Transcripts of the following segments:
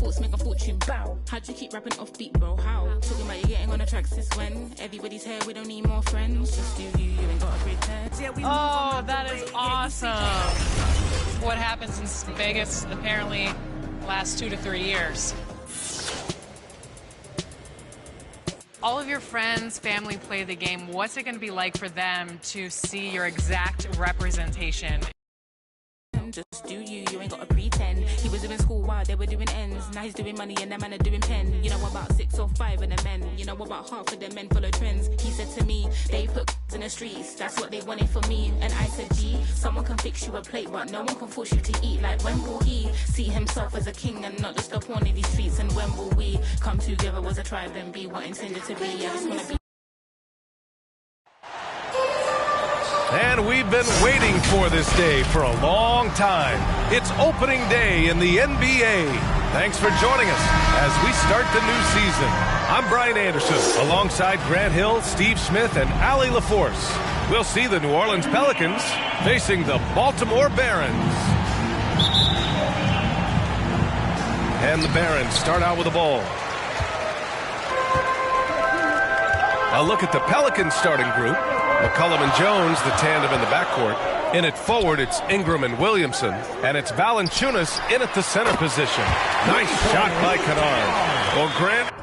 thoughts make a fortune. Bow. How'd you keep rapping offbeat, bro? How? Talking about you getting on the track since when? Everybody's here, we don't need more friends. Just do you ain't got a pretend. Oh, that is awesome. What happens in Vegas apparently lasts 2 to 3 years. All of your friends, family play the game. What's it going to be like for them to see your exact representation? Just do you ain't got to pretend. He was doing school while they were doing ends. Now he's doing money and the man are doing pen. You know about 6 or 5 of the men. You know about half of the men follow trends. He said to me, they put in the streets. That's what they wanted for me. And I said, gee, someone can fix you a plate, but no one can force you to eat. Like when will he see himself as a king and not just a pawn in these streets? And when will we come together as a tribe and be what intended to be? I just want to be. And we've been waiting for this day for a long time. It's opening day in the NBA. Thanks for joining us as we start the new season. I'm Brian Anderson, alongside Grant Hill, Steve Smith, and Allie LaForce. We'll see the New Orleans Pelicans facing the Baltimore Barons. And the Barons start out with the ball. A look at the Pelicans starting group. McCollum and Jones, the tandem in the backcourt. In it forward, it's Ingram and Williamson. And it's Valanciunas in at the center position. Nice shot by Kennard. Well, Grant.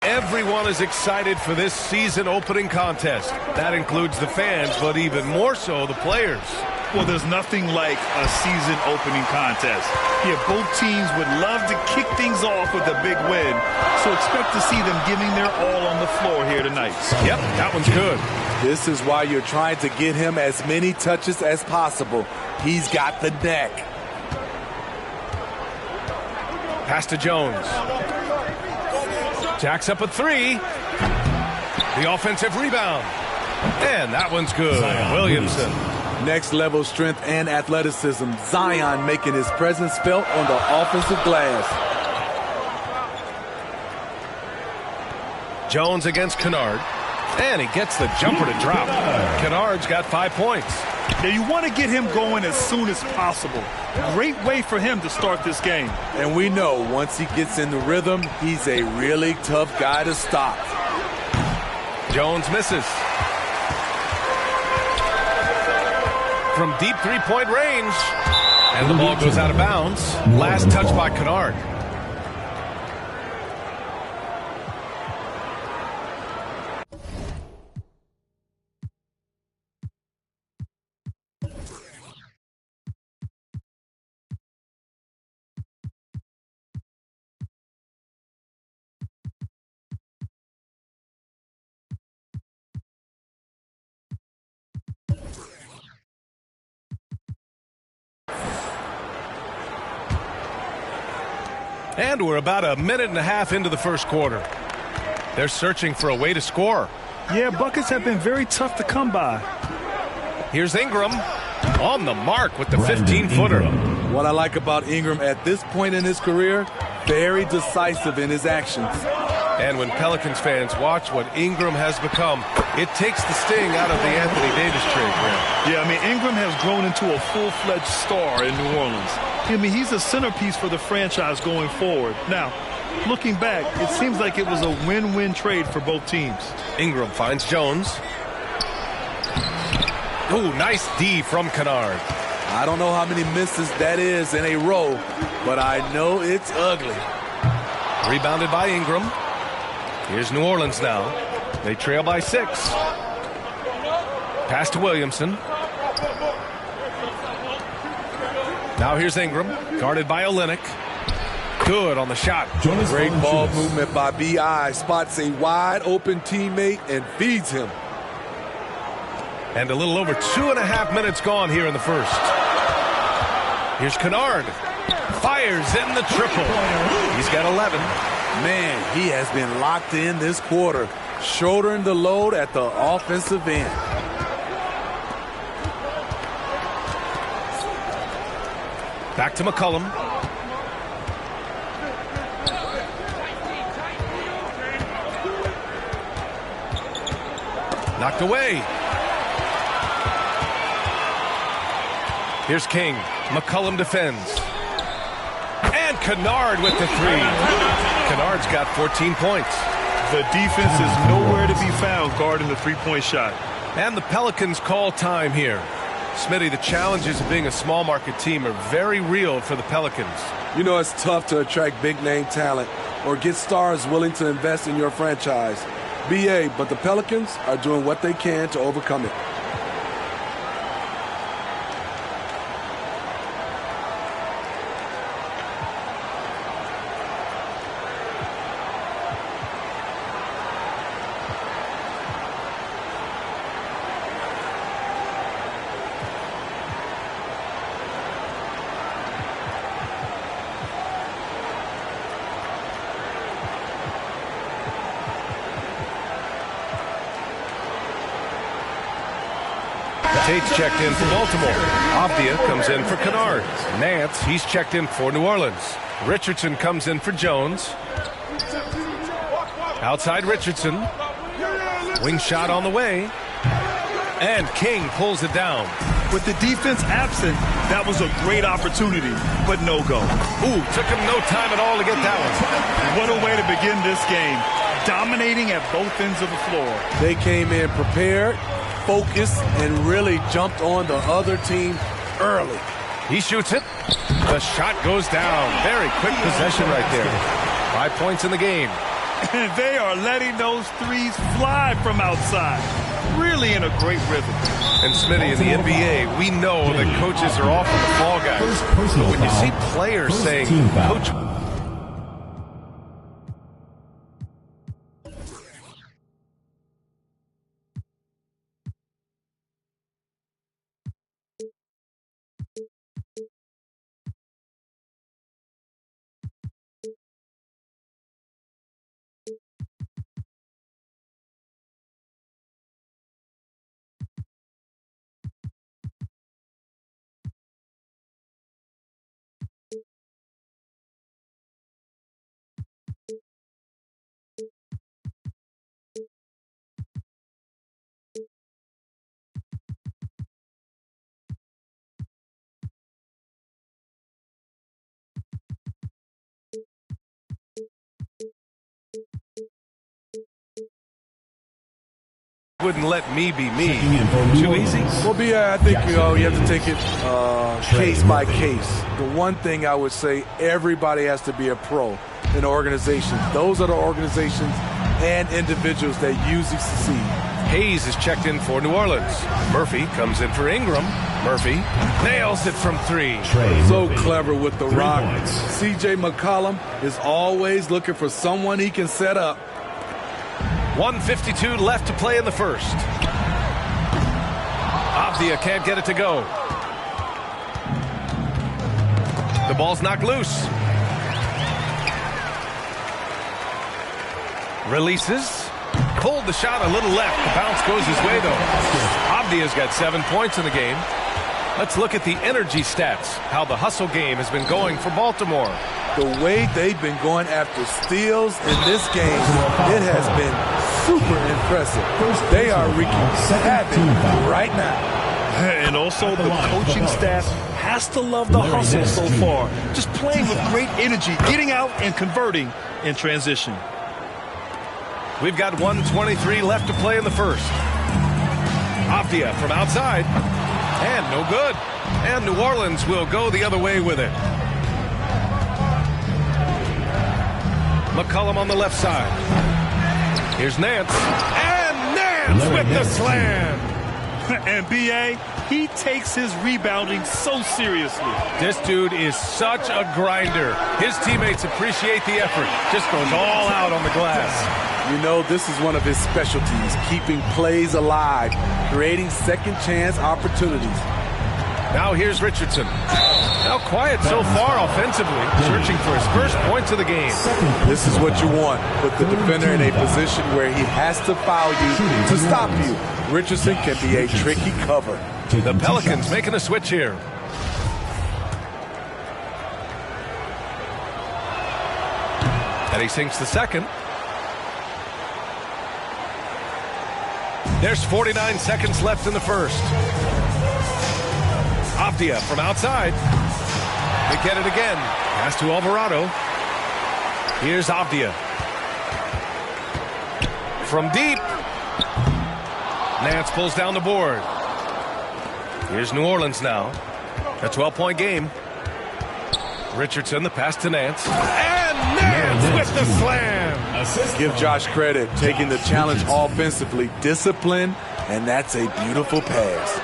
Everyone is excited for this season opening contest. That includes the fans, but even more so the players. Well, there's nothing like a season opening contest. Yeah, both teams would love to kick things off with a big win, so expect to see them giving their all on the floor here tonight. Yep, that one's good. This is why you're trying to get him as many touches as possible. He's got the neck. Pass to Jones. Jacks up a three. The offensive rebound. And that one's good. Williamson. Next level strength and athleticism. Zion making his presence felt on the offensive glass. Jones against Kennard. And he gets the jumper to drop. Kennard's got 5 points. Now you want to get him going as soon as possible. Great way for him to start this game. And we know once he gets in the rhythm, he's a really tough guy to stop. Jones misses. From deep three-point range. And the ball goes out of bounds. Last touch by Kennard. And we're about a minute and a half into the first quarter. They're searching for a way to score. Yeah, buckets have been very tough to come by. Here's Ingram on the mark with the 15-footer. What I like about Ingram at this point in his career, very decisive in his actions. And when Pelicans fans watch what Ingram has become, it takes the sting out of the Anthony Davis trade. Yeah, I mean, Ingram has grown into a full-fledged star in New Orleans. I mean, he's a centerpiece for the franchise going forward. Now, looking back, it seems like it was a win-win trade for both teams. Ingram finds Jones. Ooh, nice D from Kennard. I don't know how many misses that is in a row, but I know it's ugly. Rebounded by Ingram. Here's New Orleans now. They trail by 6. Pass to Williamson. Now here's Ingram, guarded by Olynyk. Good on the shot. Great ball movement by B.I. Spots a wide open teammate and feeds him. And a little over 2.5 minutes gone here in the first. Here's Kennard. Fires in the triple. He's got 11. Man, he has been locked in this quarter, shouldering the load at the offensive end. Back to McCollum. Knocked away. Here's King. McCollum defends. And Kennard with the 3. Kennard's got 14 points. The defense is nowhere to be found guarding the three-point shot. And the Pelicans call time here. Smitty, the challenges of being a small market team are very real for the Pelicans. You know, it's tough to attract big name talent or get stars willing to invest in your franchise. BA, but the Pelicans are doing what they can to overcome it. Tate's checked in for Baltimore. Avdia comes in for Kennard. Nance, he's checked in for New Orleans. Richardson comes in for Jones. Outside Richardson. Wing shot on the way. And King pulls it down. With the defense absent, that was a great opportunity, but no go. Ooh, took him no time at all to get that one. What a way to begin this game. Dominating at both ends of the floor. They came in prepared, focused, and really jumped on the other team early. He shoots it. The shot goes down. Very quick possession right there. 5 points in the game. And they are letting those threes fly from outside. Really in a great rhythm. And Smitty, in the NBA, we know that coaches are often the fall guys. But when you see players saying, Coach, wouldn't let me be me. Too easy? Well, I think you have to take it case by case. The one thing I would say, everybody has to be a pro in organizations. Those are the organizations and individuals that usually succeed. Hayes is checked in for New Orleans. Murphy comes in for Ingram. Murphy nails it from 3. So clever with the rock. C.J. McCollum is always looking for someone he can set up. 1:52 left to play in the first. Avdia can't get it to go. The ball's knocked loose. Releases. Pulled the shot a little left. The bounce goes his way, though. Avdia's got 7 points in the game. Let's look at the energy stats, how the hustle game has been going for Baltimore. The way they've been going after steals in this game, it has been super impressive. They are wreaking havoc right now. And also the coaching staff has to love the hustle so far. Just playing with great energy, getting out and converting in transition. We've got 1:23 left to play in the first. Avdia from outside. And no good. And New Orleans will go the other way with it. McCollum on the left side. Here's Nance. And Nance with the slam. And B.A., he takes his rebounding so seriously. This dude is such a grinder. His teammates appreciate the effort. Just goes all out on the glass. You know, this is one of his specialties, keeping plays alive, creating second chance opportunities. Now here's Richardson. Now quiet so far offensively, searching for his first points of the game. This is what you want, put the defender in a position where he has to foul you to stop you. Richardson can be a tricky cover. The Pelicans making a switch here. And he sinks the second. There's 49 seconds left in the first. Avdia from outside. They get it again. Pass to Alvarado. Here's Avdia. From deep. Nance pulls down the board. Here's New Orleans now. A 12-point game. Richardson, the pass to Nance. And Nance with the slam. Give Josh credit, taking the challenge offensively, discipline, and that's a beautiful pass.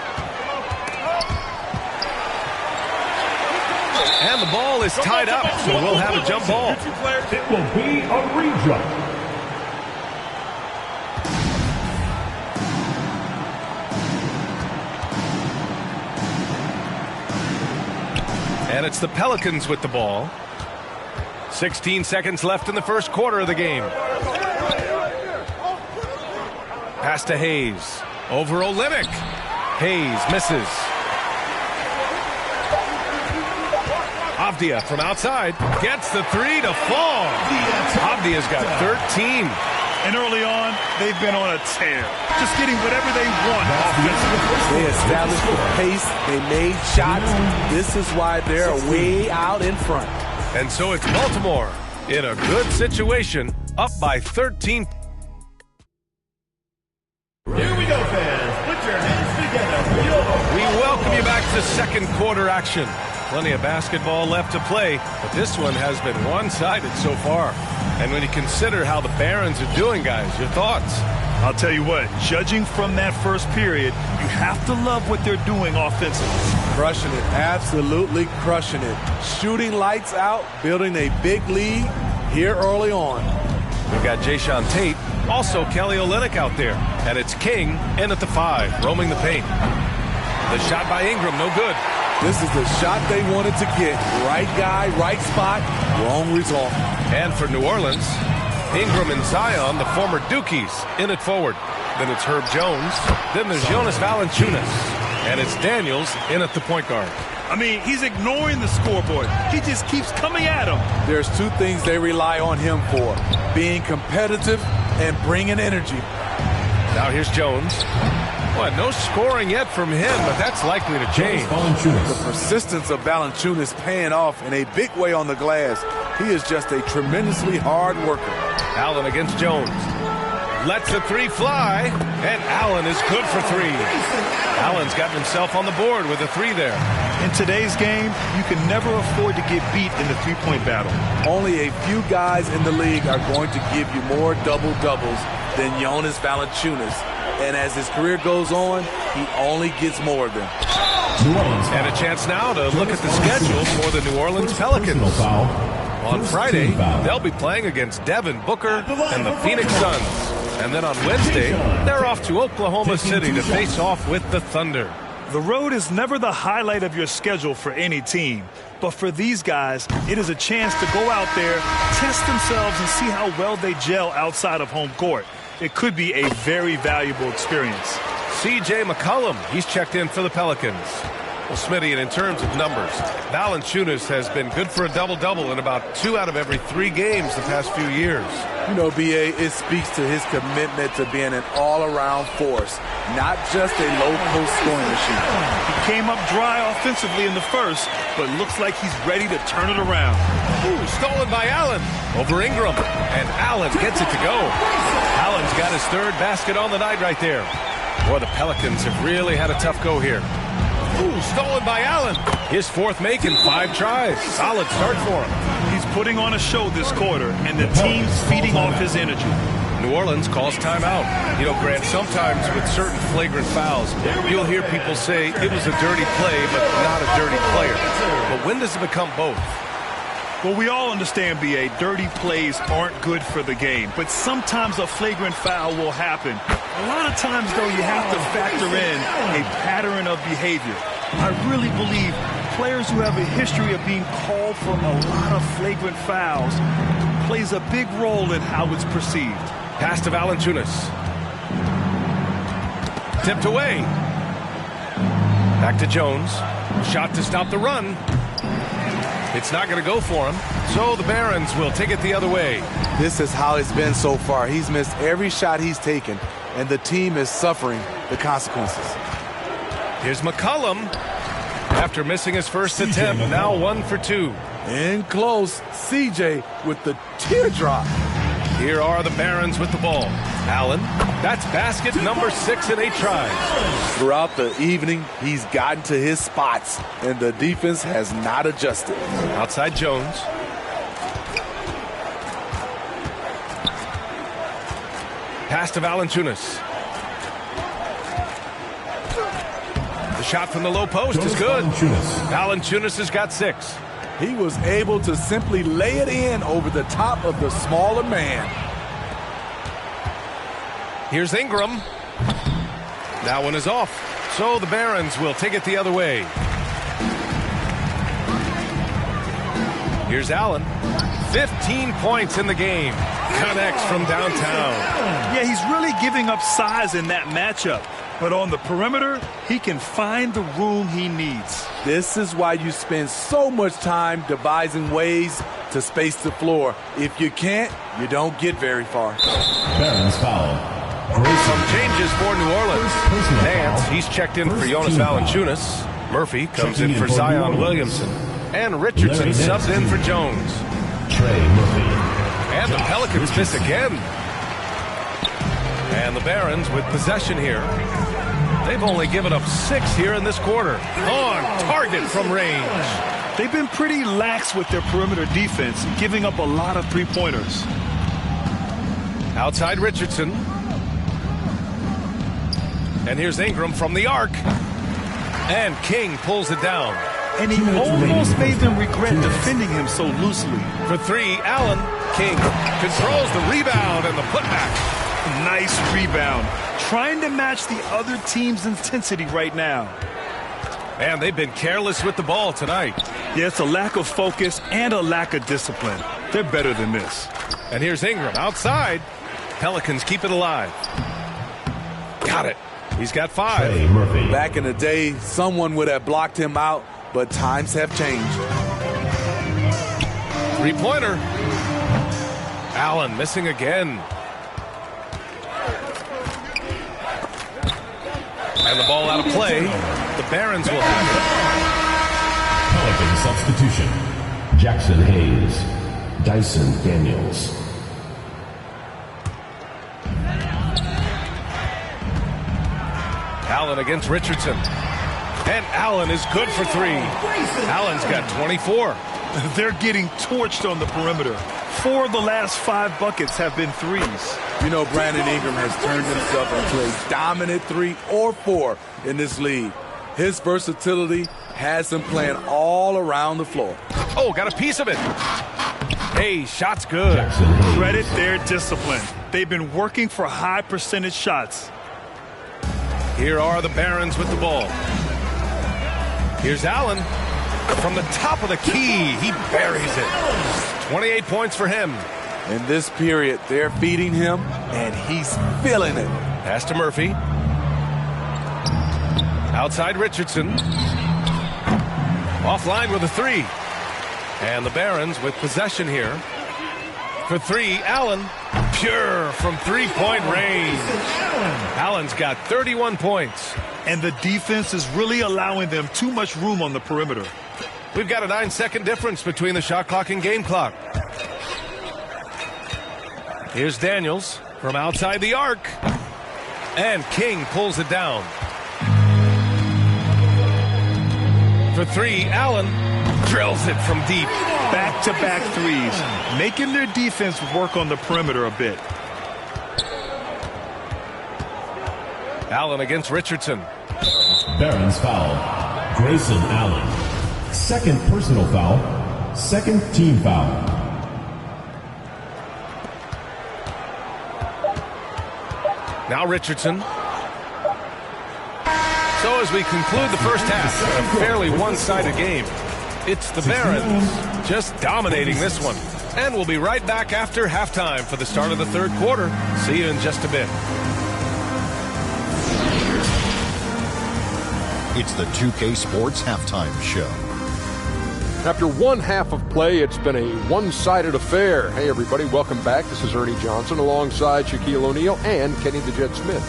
And the ball is tied up, so we'll have a jump ball. It will be a rejump. And it's the Pelicans with the ball. 16 seconds left in the first quarter of the game. Pass to Hayes. Over Olynyk. Hayes misses. Avdia from outside. Gets the three to fall. Avdia's got 13. And early on, they've been on a tear. Just getting whatever they want offensively. They established the pace. They made shots. This is why they're way out in front. And so it's Baltimore in a good situation, up by 13. Here we go, fans. Put your hands together. We welcome you back to second quarter action. Plenty of basketball left to play, but this one has been one-sided so far. And when you consider how the Barons are doing, guys, your thoughts? I'll tell you what, judging from that first period, you have to love what they're doing offensively. Crushing it, absolutely crushing it. Shooting lights out, building a big lead here early on. We've got Jayshawn Tate, also Kelly Olynyk out there. And it's King in at the 5, roaming the paint. The shot by Ingram, no good. This is the shot they wanted to get. Right guy, right spot, wrong result. And for New Orleans, Ingram and Zion, the former Dukies, in it forward. Then it's Herb Jones. Then there's Jonas Valanciunas. And it's Daniels in at the point guard. I mean, he's ignoring the scoreboard. He just keeps coming at him. There's two things they rely on him for. Being competitive and bringing energy. Now here's Jones. Well, no scoring yet from him, but that's likely to change. The persistence of Valanciunas paying off in a big way on the glass. He is just a tremendously hard worker. Allen against Jones. Lets the three fly, and Allen is good for three. Allen's gotten himself on the board with a three there. In today's game, you can never afford to get beat in the three-point battle. Only a few guys in the league are going to give you more double-doubles than Jonas Valanciunas. And as his career goes on, he only gets more of them. And a chance now to look at the schedule for the New Orleans Pelicans. On Friday, they'll be playing against Devin Booker and the Phoenix Suns. And then on Wednesday, they're off to Oklahoma City to face off with the Thunder. The road is never the highlight of your schedule for any team. But for these guys, it is a chance to go out there, test themselves, and see how well they gel outside of home court. It could be a very valuable experience. C.J. McCollum. He's checked in for the Pelicans. Well, Smitty, and in terms of numbers, Valanciunas has been good for a double-double in about 2 out of every 3 games the past few years. You know, B.A., it speaks to his commitment to being an all-around force, not just a low-post scoring machine. He came up dry offensively in the first, but looks like he's ready to turn it around. Ooh, stolen by Allen over Ingram, and Allen gets it to go. Allen's got his 3rd basket on the night right there. Boy, the Pelicans have really had a tough go here. Ooh, stolen by Allen. His 4th make in 5 tries. Solid start for him. He's putting on a show this quarter, and the team's feeding off his energy. New Orleans calls timeout. You know, Grant, sometimes with certain flagrant fouls, you'll hear people say it was a dirty play, but not a dirty player. But when does it become both? Well, we all understand, B.A., dirty plays aren't good for the game, but sometimes a flagrant foul will happen. A lot of times, though, you have to factor in a pattern of behavior. I really believe players who have a history of being called for a lot of flagrant fouls plays a big role in how it's perceived. Pass to Valanciunas. Tipped away. Back to Jones. Shot to stop the run. It's not going to go for him, so the Barons will take it the other way. This is how it's been so far. He's missed every shot he's taken, and the team is suffering the consequences. Here's McCollum. After missing his first attempt, now 1 for 2. In close, CJ with the teardrop. Here are the Barons with the ball. Allen, that's basket number 6 in 8 tries. Throughout the evening, he's gotten to his spots, and the defense has not adjusted. Outside Jones. Pass to Valanciunas. The shot from the low post is good. Valanciunas has got 6. He was able to simply lay it in over the top of the smaller man. Here's Ingram. That one is off. So the Barons will take it the other way. Here's Allen. 15 points in the game. Connects from downtown. Yeah, he's really giving up size in that matchup. But on the perimeter, he can find the room he needs. This is why you spend so much time devising ways to space the floor. If you can't, you don't get very far. Barons foul. Some changes for New Orleans. Nance, he's checked in for Jonas Valanciunas. Murphy comes in for Zion Williamson. And Richardson subbed in for Jones. And the Pelicans miss again. And the Barons with possession here. They've only given up 6 here in this quarter. On target from range. They've been pretty lax with their perimeter defense, giving up a lot of 3-pointers. Outside Richardson. And here's Ingram from the arc. And King pulls it down. And he almost made them regret defending him so loosely. For 3, Allen. King controls the rebound and the putback. Nice rebound. Trying to match the other team's intensity right now. And they've been careless with the ball tonight. Yeah, it's a lack of focus and a lack of discipline. They're better than this. And here's Ingram outside. Pelicans keep it alive. Got it. He's got 5. Back in the day, someone would have blocked him out, but times have changed. 3-pointer. Allen missing again. And the ball out of play. The Barons will have it. Pelican substitution. Jackson Hayes. Dyson Daniels. Allen against Richardson. And Allen is good for 3. Allen's got 24. They're getting torched on the perimeter. 4 of the last 5 buckets have been 3s. You know, Brandon Ingram has turned himself into a dominant 3 or 4 in this league. His versatility has him playing all around the floor. Oh, got a piece of it. Hey, shot's good. Credit their discipline. They've been working for high percentage shots. Here are the Barons with the ball. Here's Allen. From the top of the key, he buries it. 28 points for him. In this period, they're feeding him, and he's feeling it. Pass to Murphy. Outside Richardson. Offline with a three. And the Barons with possession here. For three, Allen. Pure from three-point range. Allen's got 31 points. And the defense is really allowing them too much room on the perimeter. We've got a 9-second difference between the shot clock and game clock. Here's Daniels from outside the arc. And King pulls it down. For three, Allen drills it from deep. Back-to-back threes, making their defense work on the perimeter a bit. Allen against Richardson. Barron's foul. Grayson Allen. Second personal foul. Second team foul. Now Richardson. So as we conclude the first half, a fairly one-sided game. It's the Barons just dominating this one. And we'll be right back after halftime for the start of the third quarter. See you in just a bit. It's the 2K Sports Halftime Show. After one half of play, it's been a one-sided affair. Hey, everybody, welcome back. This is Ernie Johnson alongside Shaquille O'Neal and Kenny the Jet Smith.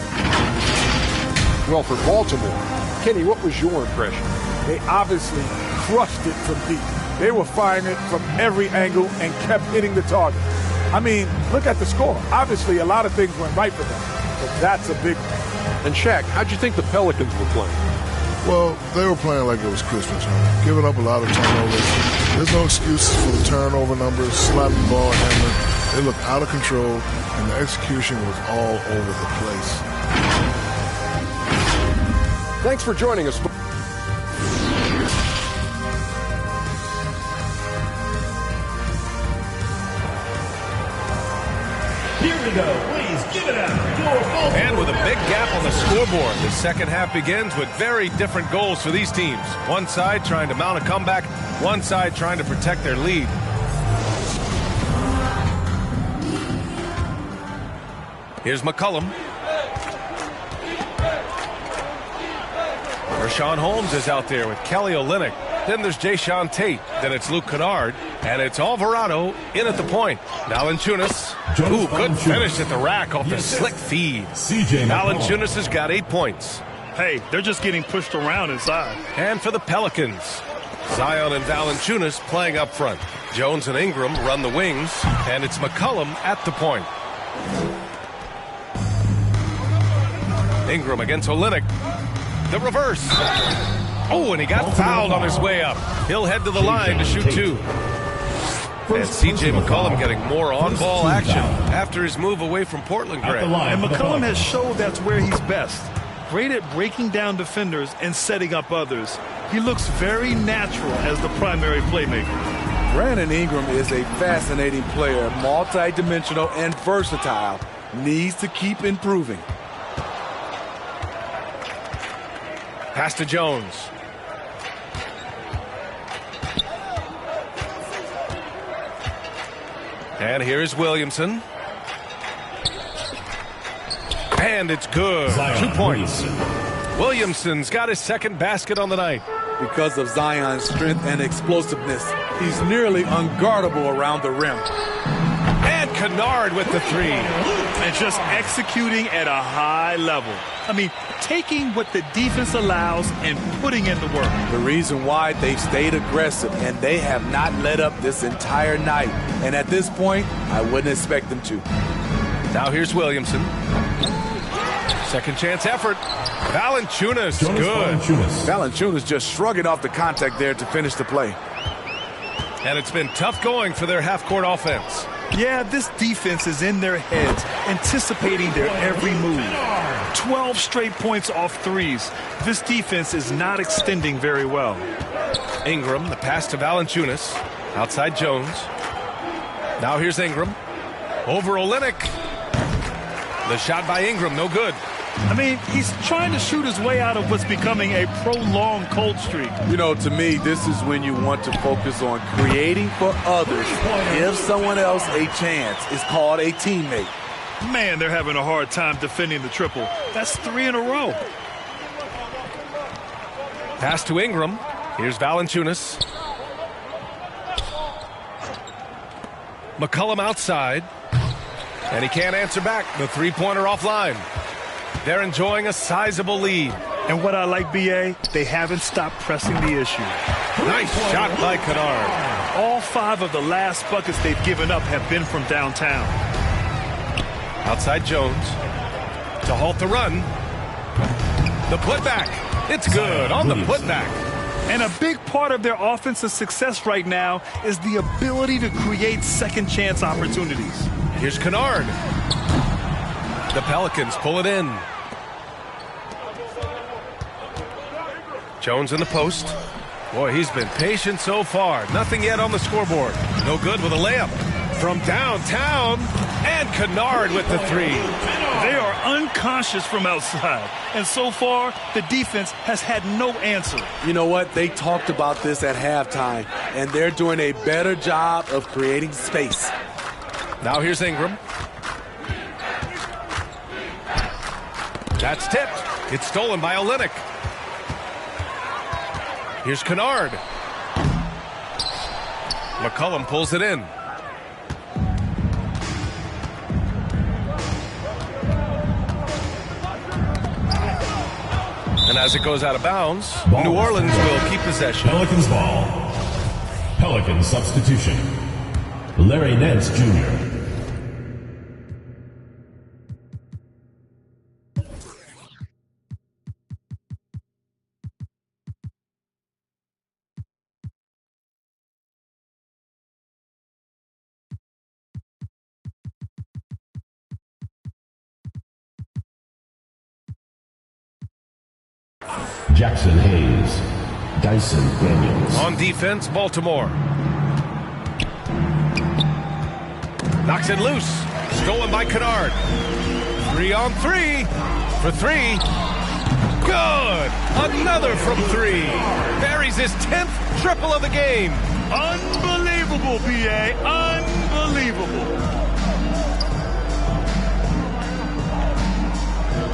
Well, for Baltimore, Kenny, what was your impression? They obviously crushed it from deep. They were firing it from every angle and kept hitting the target. I mean, look at the score. Obviously, a lot of things went right for them, but that's a big one. And Shaq, how'd you think the Pelicans were playing? Well, they were playing like it was Christmas, giving up a lot of turnovers. There's no excuses for the turnover numbers, slapping the ball, hammering. They looked out of control, and the execution was all over the place. Thanks for joining us. Here we go. Please give it up. And with a big gap on the scoreboard, the second half begins with very different goals for these teams. One side trying to mount a comeback, one side trying to protect their lead. Here's McCollum. Rashawn Holmes is out there with Kelly Olynyk. Then there's Jayshawn Tate. Then it's Luke Kennard. And it's Alvarado in at the point. Valanciunas. Ooh, good finish at the rack off the slick feed. Valanciunas has got 8 points. Hey, they're just getting pushed around inside. And for the Pelicans, Zion and Valanciunas playing up front. Jones and Ingram run the wings. And it's McCollum at the point. Ingram against Olynyk. The reverse. Oh, and he got fouled on his way up. He'll head to the line to shoot two. And C.J. McCollum getting more on-ball action after his move away from Portland, Greg. And McCollum has showed that's where he's best. Great at breaking down defenders and setting up others. He looks very natural as the primary playmaker. Brandon Ingram is a fascinating player, multi-dimensional and versatile. Needs to keep improving. Pass to Jones. And here is Williamson. And it's good. 2 points. Williamson's got his second basket on the night. Because of Zion's strength and explosiveness, he's nearly unguardable around the rim. And Kennard with the three. And just executing at a high level. I mean, taking what the defense allows and putting in the work. The reason why they've stayed aggressive and they have not let up this entire night. And at this point, I wouldn't expect them to. Now here's Williamson. Second chance effort. Valanciunas, good. Valanciunas just shrugging off the contact there to finish the play. And it's been tough going for their half-court offense. Yeah, this defense is in their heads, anticipating their every move. 12 straight points off threes. This defense is not extending very well. Ingram, the pass to Valanciunas. Outside Jones. Now here's Ingram. Over Olynyk. The shot by Ingram, no good. I mean, he's trying to shoot his way out of what's becoming a prolonged cold streak. You know, to me, this is when you want to focus on creating for others. Give someone else a chance. It's called a teammate. Man, they're having a hard time defending the triple. That's 3 in a row. Pass to Ingram. Here's Valanciunas. McCollum outside. And he can't answer back. The three-pointer offline. They're enjoying a sizable lead. And what I like, B.A., they haven't stopped pressing the issue. Nice shot by Kennard. All 5 of the last buckets they've given up have been from downtown. Outside Jones. To halt the run. The putback. It's good on the putback. And a big part of their offensive success right now is the ability to create second chance opportunities. Here's Kennard. The Pelicans pull it in. Jones in the post. Boy, he's been patient so far. Nothing yet on the scoreboard. No good with a layup. From downtown, and Kennard with the three. They are unconscious from outside, and so far, the defense has had no answer. You know what? They talked about this at halftime, and they're doing a better job of creating space. Now here's Ingram. That's tipped. It's stolen by Olynyk. Here's Kennard. McCollum pulls it in. And as it goes out of bounds, New Orleans will keep possession. Pelicans ball. Pelican substitution. Larry Nance Jr. Jackson Hayes. Dyson Daniels. On defense, Baltimore. Knocks it loose. Stolen by Kennard. 3-on-3 for three. Good. Another from three. Buries his 10th triple of the game. Unbelievable, B.A. Unbelievable.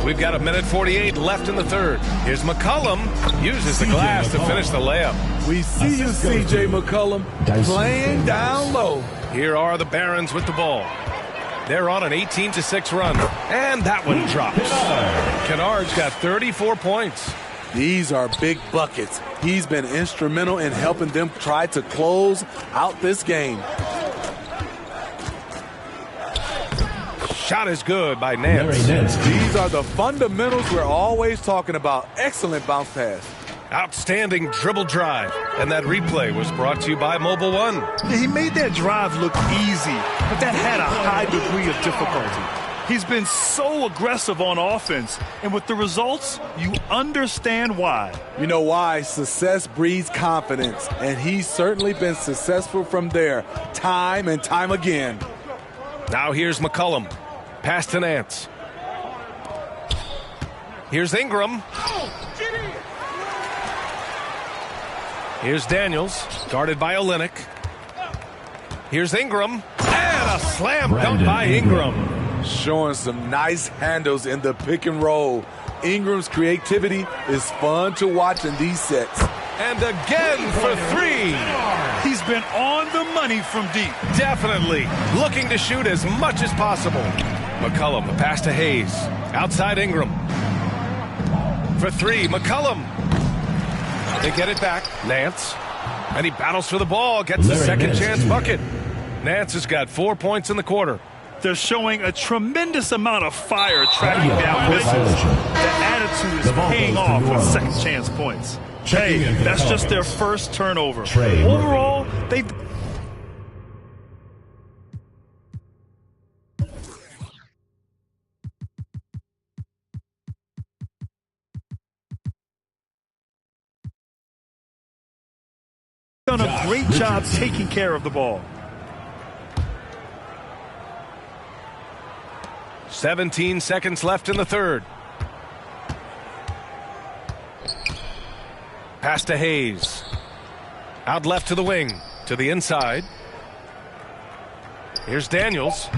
We've got 1:48 left in the third. Here's McCollum. Uses the glass to finish the layup. We see you, C.J. McCollum, playing down low. Here are the Barons with the ball. They're on an 18-6 run. And that one drops. Kennard's got 34 points. These are big buckets. He's been instrumental in helping them try to close out this game. Shot is good by Nance. These are the fundamentals we're always talking about. Excellent bounce pass. Outstanding dribble drive. And that replay was brought to you by Mobile One. Yeah, he made that drive look easy, but that had a high degree of difficulty. He's been so aggressive on offense, and with the results, you understand why. You know why? Success breeds confidence, and he's certainly been successful from there, time and time again. Now here's McCollum. Pass to Nance. Here's Ingram. Here's Daniels, guarded by Olynyk. Here's Ingram, and a slam dunk by Ingram. Showing some nice handles in the pick and roll. Ingram's creativity is fun to watch in these sets. And again for three. He's been on the money from deep. Definitely looking to shoot as much as possible. McCollum, a pass to Hayes. Outside Ingram. For three, McCollum. They get it back. Nance. And he battles for the ball. Gets a second chance bucket. Nance has got 4 points in the quarter. They're showing a tremendous amount of fire tracking down misses. The attitude is paying off with second chance points. Hey, that's just their first turnover. Overall, they've done a great job taking care of the ball. 17 seconds left in the third. Pass to Hayes. Out left to the wing. To the inside. Here's Daniels.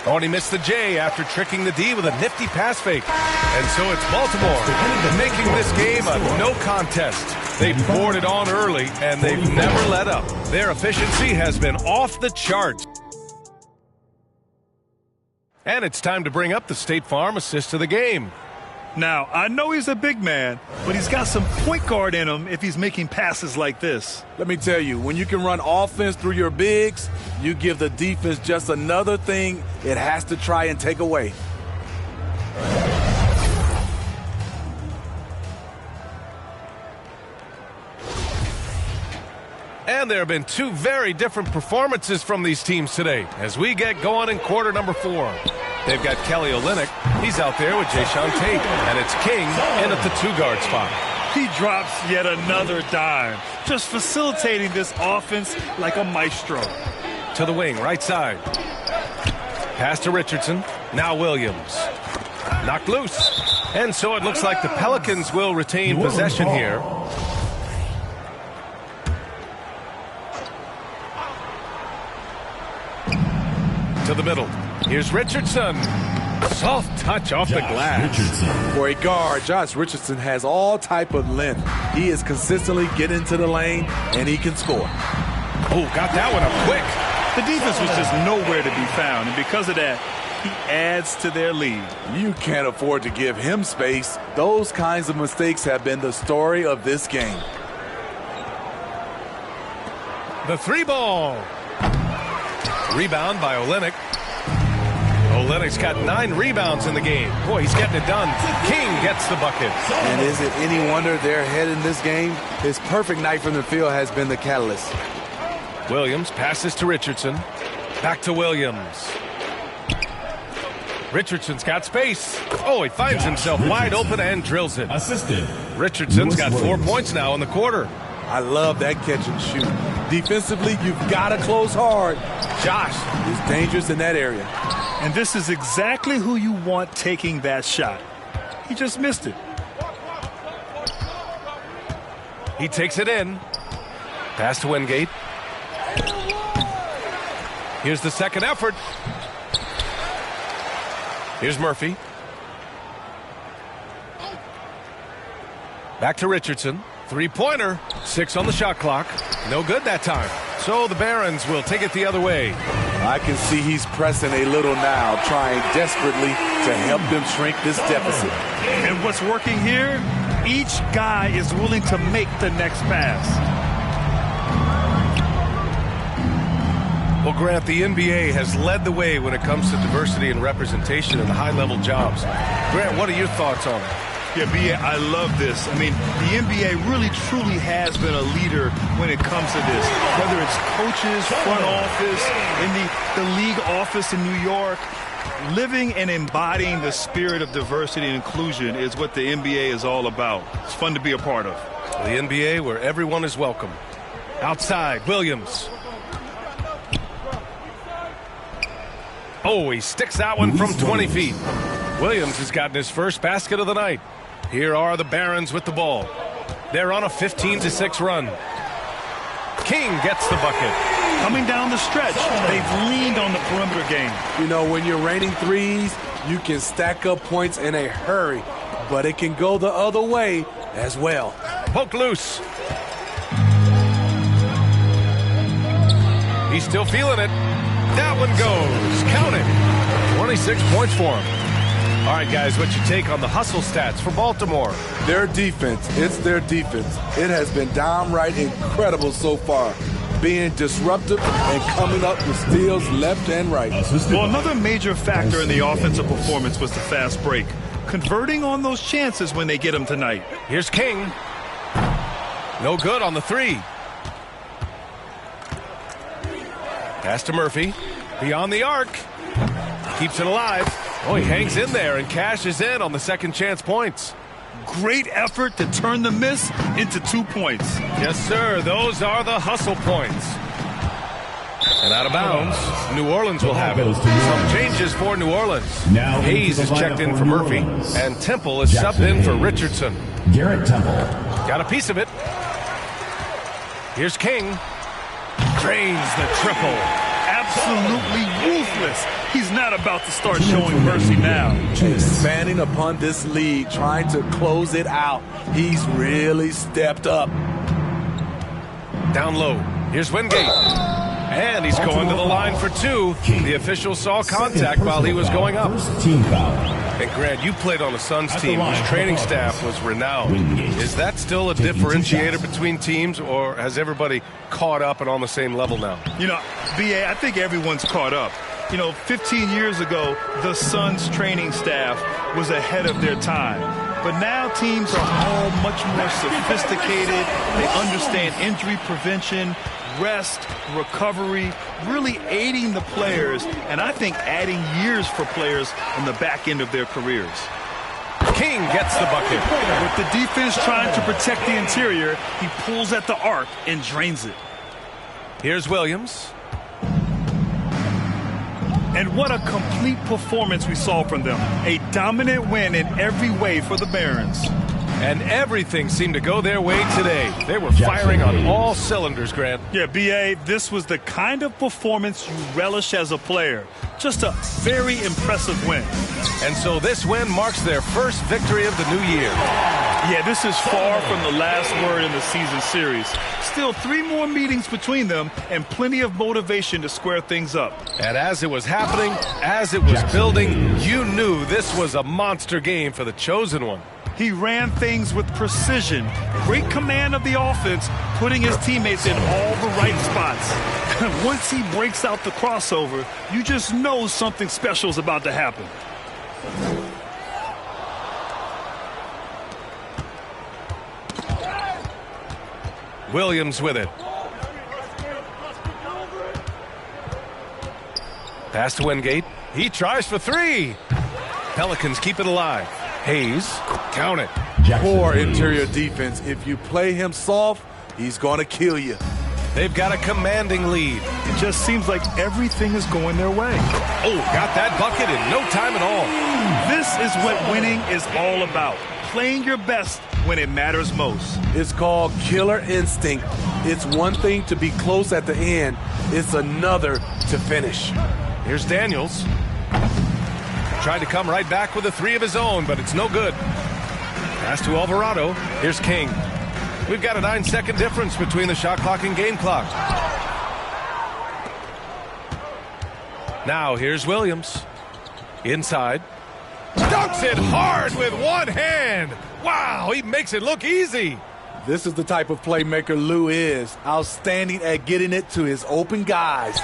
Oh, and he missed the J after tricking the D with a nifty pass fake. And so it's Baltimore making this game a no contest. They poured it on early, and they've never let up. Their efficiency has been off the charts. And it's time to bring up the State Farm assist of the game. Now, I know he's a big man, but he's got some point guard in him if he's making passes like this. Let me tell you, when you can run offense through your bigs, you give the defense just another thing it has to try and take away. And there have been two very different performances from these teams today as we get going in quarter number 4. They've got Kelly Olynyk. He's out there with Jayshawn Tate. And it's King in at the 2-guard spot. He drops yet another dime, just facilitating this offense like a maestro. To the wing, right side. Pass to Richardson. Now Williams. Knocked loose. And so it looks like the Pelicans will retain possession here. To the middle. Here's Richardson. Soft touch off the glass. For a guard, Josh Richardson has all type of length. He is consistently getting to the lane, and he can score. Oh, got that one up quick. The defense was just nowhere to be found, and because of that, he adds to their lead. You can't afford to give him space. Those kinds of mistakes have been the story of this game. The 3-ball. Rebound by Olynyk. Olynyk's got 9 rebounds in the game. Boy, he's getting it done. King gets the bucket. And is it any wonder they're ahead in this game? His perfect night from the field has been the catalyst. Williams passes to Richardson. Back to Williams. Richardson's got space. Oh, he finds himself wide open and drills it. Assisted. Richardson's got 4 points now in the quarter. I love that catch and shoot. Defensively, you've got to close hard. Josh is dangerous in that area. And this is exactly who you want taking that shot. He just missed it. He takes it in. Pass to Wingate. Here's the second effort. Here's Murphy. Back to Richardson. 3-pointer. 6 on the shot clock. No good that time. So the Barons will take it the other way. I can see he's pressing a little now, trying desperately to help them shrink this deficit. And what's working here? Each guy is willing to make the next pass. Well, Grant, the NBA has led the way when it comes to diversity and representation in the high-level jobs. Grant, what are your thoughts on it? Yeah, B.A., I love this. I mean, the NBA really, truly has been a leader when it comes to this. Whether it's coaches, front office, in the league office in New York, living and embodying the spirit of diversity and inclusion is what the NBA is all about. It's fun to be a part of. The NBA where everyone is welcome. Outside, Williams. Oh, he sticks that one from 20 feet. Williams has gotten his first basket of the night. Here are the Barons with the ball. They're on a 15-6 run. King gets the bucket. Coming down the stretch, they've leaned on the perimeter game. You know, when you're raining threes, you can stack up points in a hurry, but it can go the other way as well. Poked loose. He's still feeling it. That one goes. Count it. 26 points for him. All right, guys, what's your take on the hustle stats for Baltimore? Their defense, it's their defense. It has been downright incredible so far, being disruptive and coming up with steals left and right. Well, another major factor in the offensive performance was the fast break, converting on those chances when they get them tonight. Here's King. No good on the 3. Pass to Murphy. Beyond the arc. Keeps it alive. Oh, he hangs in there and cashes in on the second chance points. Great effort to turn the miss into 2 points. Yes, sir. Those are the hustle points. And out of bounds, New Orleans will have it. Some changes for New Orleans. Now Hayes is checked in for Murphy, and Temple is subbed in for Richardson. Garrett Temple. Got a piece of it. Here's King. Drains the triple. absolutely ruthless. He's not about to start showing mercy now. Expanding upon this lead, trying to close it out. He's really stepped up. Down low. Here's Wingate. And he's going to the line for two. The official saw contact while he was going up. Team foul. And Grant, you played on the Suns team whose training staff was renowned. Is that still a differentiator between teams, or has everybody caught up and on the same level now? You know, B.A., I think everyone's caught up. You know, 15 years ago, the Suns training staff was ahead of their time. But now teams are all much more sophisticated. They understand injury prevention, rest, recovery, really aiding the players, and I think adding years for players on the back end of their careers. King gets the bucket. With the defense trying to protect the interior, he pulls at the arc and drains it. Here's Williams. And what a complete performance we saw from them. A dominant win in every way for the Barons. And everything seemed to go their way today. They were firing on all cylinders, Grant. Yeah, B.A., this was the kind of performance you relish as a player. Just a very impressive win. And so this win marks their first victory of the new year. Yeah, this is far from the last word in the season series. Still 3 more meetings between them and plenty of motivation to square things up. And as it was happening, as it was building, you knew this was a monster game for the chosen one. He ran things with precision, great command of the offense, putting his teammates in all the right spots. Once he breaks out the crossover, you just know something special is about to happen. Williams with it. Pass to Wingate. He tries for 3. Pelicans keep it alive. Hayes, count it. Poor interior defense. If you play him soft, he's going to kill you. They've got a commanding lead. It just seems like everything is going their way. Oh, got that bucket in no time at all. This is what winning is all about. Playing your best when it matters most. It's called killer instinct. It's one thing to be close at the end. It's another to finish. Here's Daniels. Tried to come right back with a 3 of his own, but it's no good. Pass to Alvarado. Here's King. We've got a 9-second difference between the shot clock and game clock. Now here's Williams. Inside. Dunks it hard with one hand. Wow, he makes it look easy. This is the type of playmaker Lou is. Outstanding at getting it to his open guys.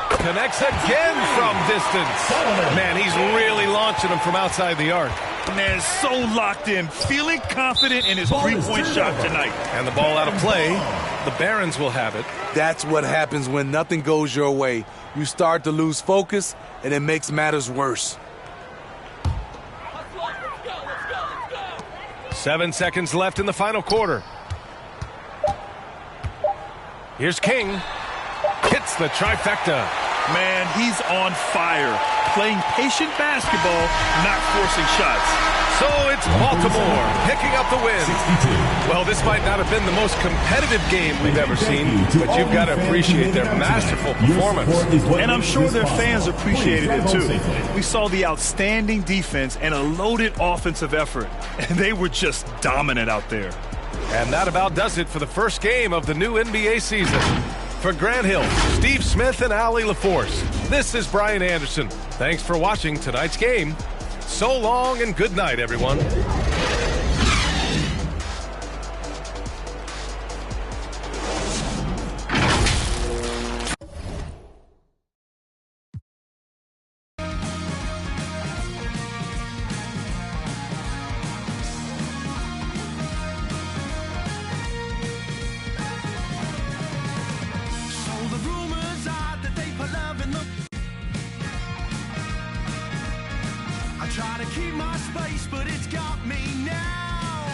Connects again from distance. Man, he's really launching them from outside the arc. Man, so locked in, feeling confident in his three-point shot tonight. And the ball out of play. The Barons will have it. That's what happens when nothing goes your way. You start to lose focus, and it makes matters worse. 7 seconds left in the final quarter. Here's King. Hits the trifecta. Man, he's on fire. Playing patient basketball, not forcing shots. So it's Baltimore picking up the win. Well, this might not have been the most competitive game we've ever seen, but you've got to appreciate their masterful performance. And I'm sure their fans appreciated it too. We saw the outstanding defense and a loaded offensive effort, and they were just dominant out there. And that about does it for the first game of the new NBA season. For Grant Hill, Steve Smith, and Allie LaForce, this is Brian Anderson. Thanks for watching tonight's game. So long and good night, everyone. Try to keep my space, but it's got me now.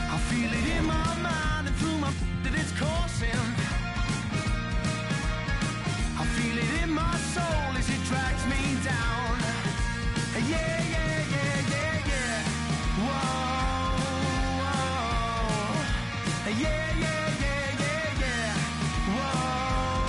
I feel it in my mind and through my that it's coursing. I feel it in my soul as it drags me down. Yeah, yeah, yeah, yeah, yeah. Whoa, whoa. Yeah, yeah, yeah, yeah, yeah. Whoa.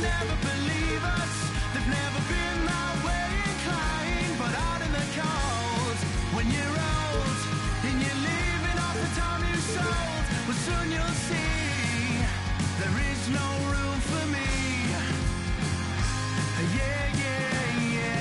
never believe us. They've never been that way inclined. But out in the cold, when you're old and you're living off the time you sold, well, soon you'll see there is no room for me. Yeah, yeah, yeah.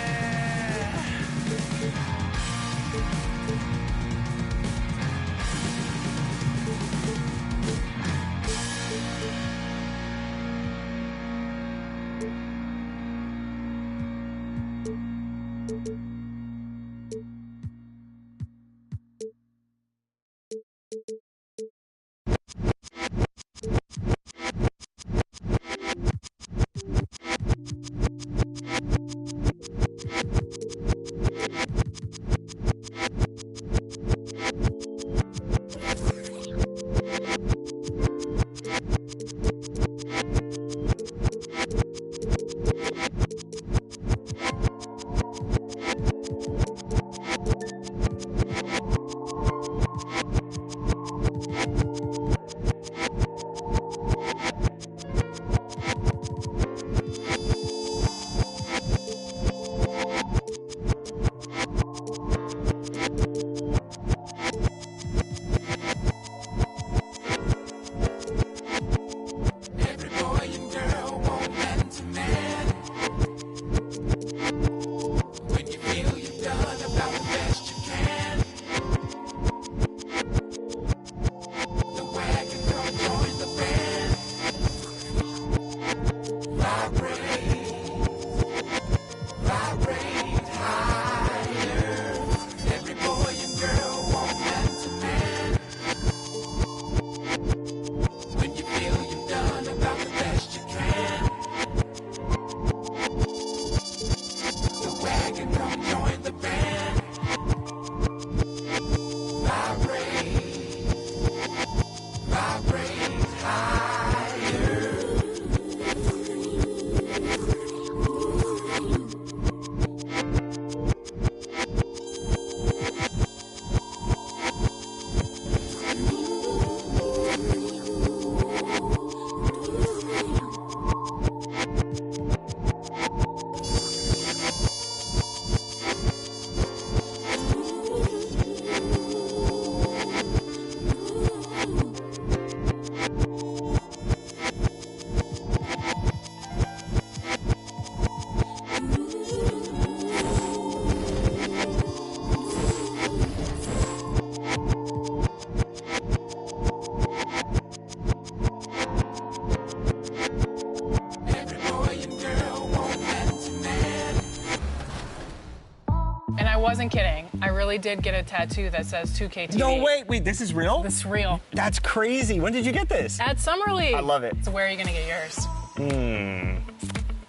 Wasn't kidding. I really did get a tattoo that says 2K TV. No, wait, this is real? This is real. That's crazy. When did you get this? At Summer League. I love it. So where are you going to get yours?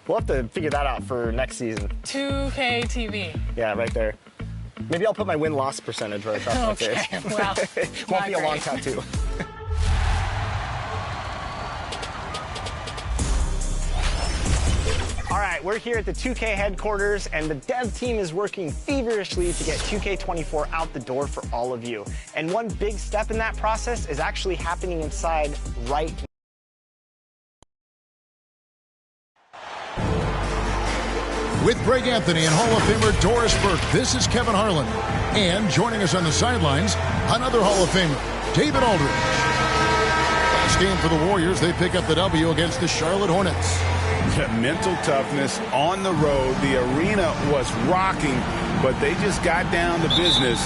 We'll have to figure that out for next season. 2K TV. Yeah, right there. Maybe I'll put my win-loss percentage right across my face. Okay, well, Won't be a long tattoo. All right, we're here at the 2K headquarters, and the dev team is working feverishly to get 2K24 out the door for all of you. And one big step in that process is actually happening inside right now. With Greg Anthony and Hall of Famer Doris Burke, this is Kevin Harlan. And joining us on the sidelines, another Hall of Famer, David Aldridge. Last game for the Warriors, they pick up the W against the Charlotte Hornets. Mental toughness on the road. The arena was rocking, but they just got down to business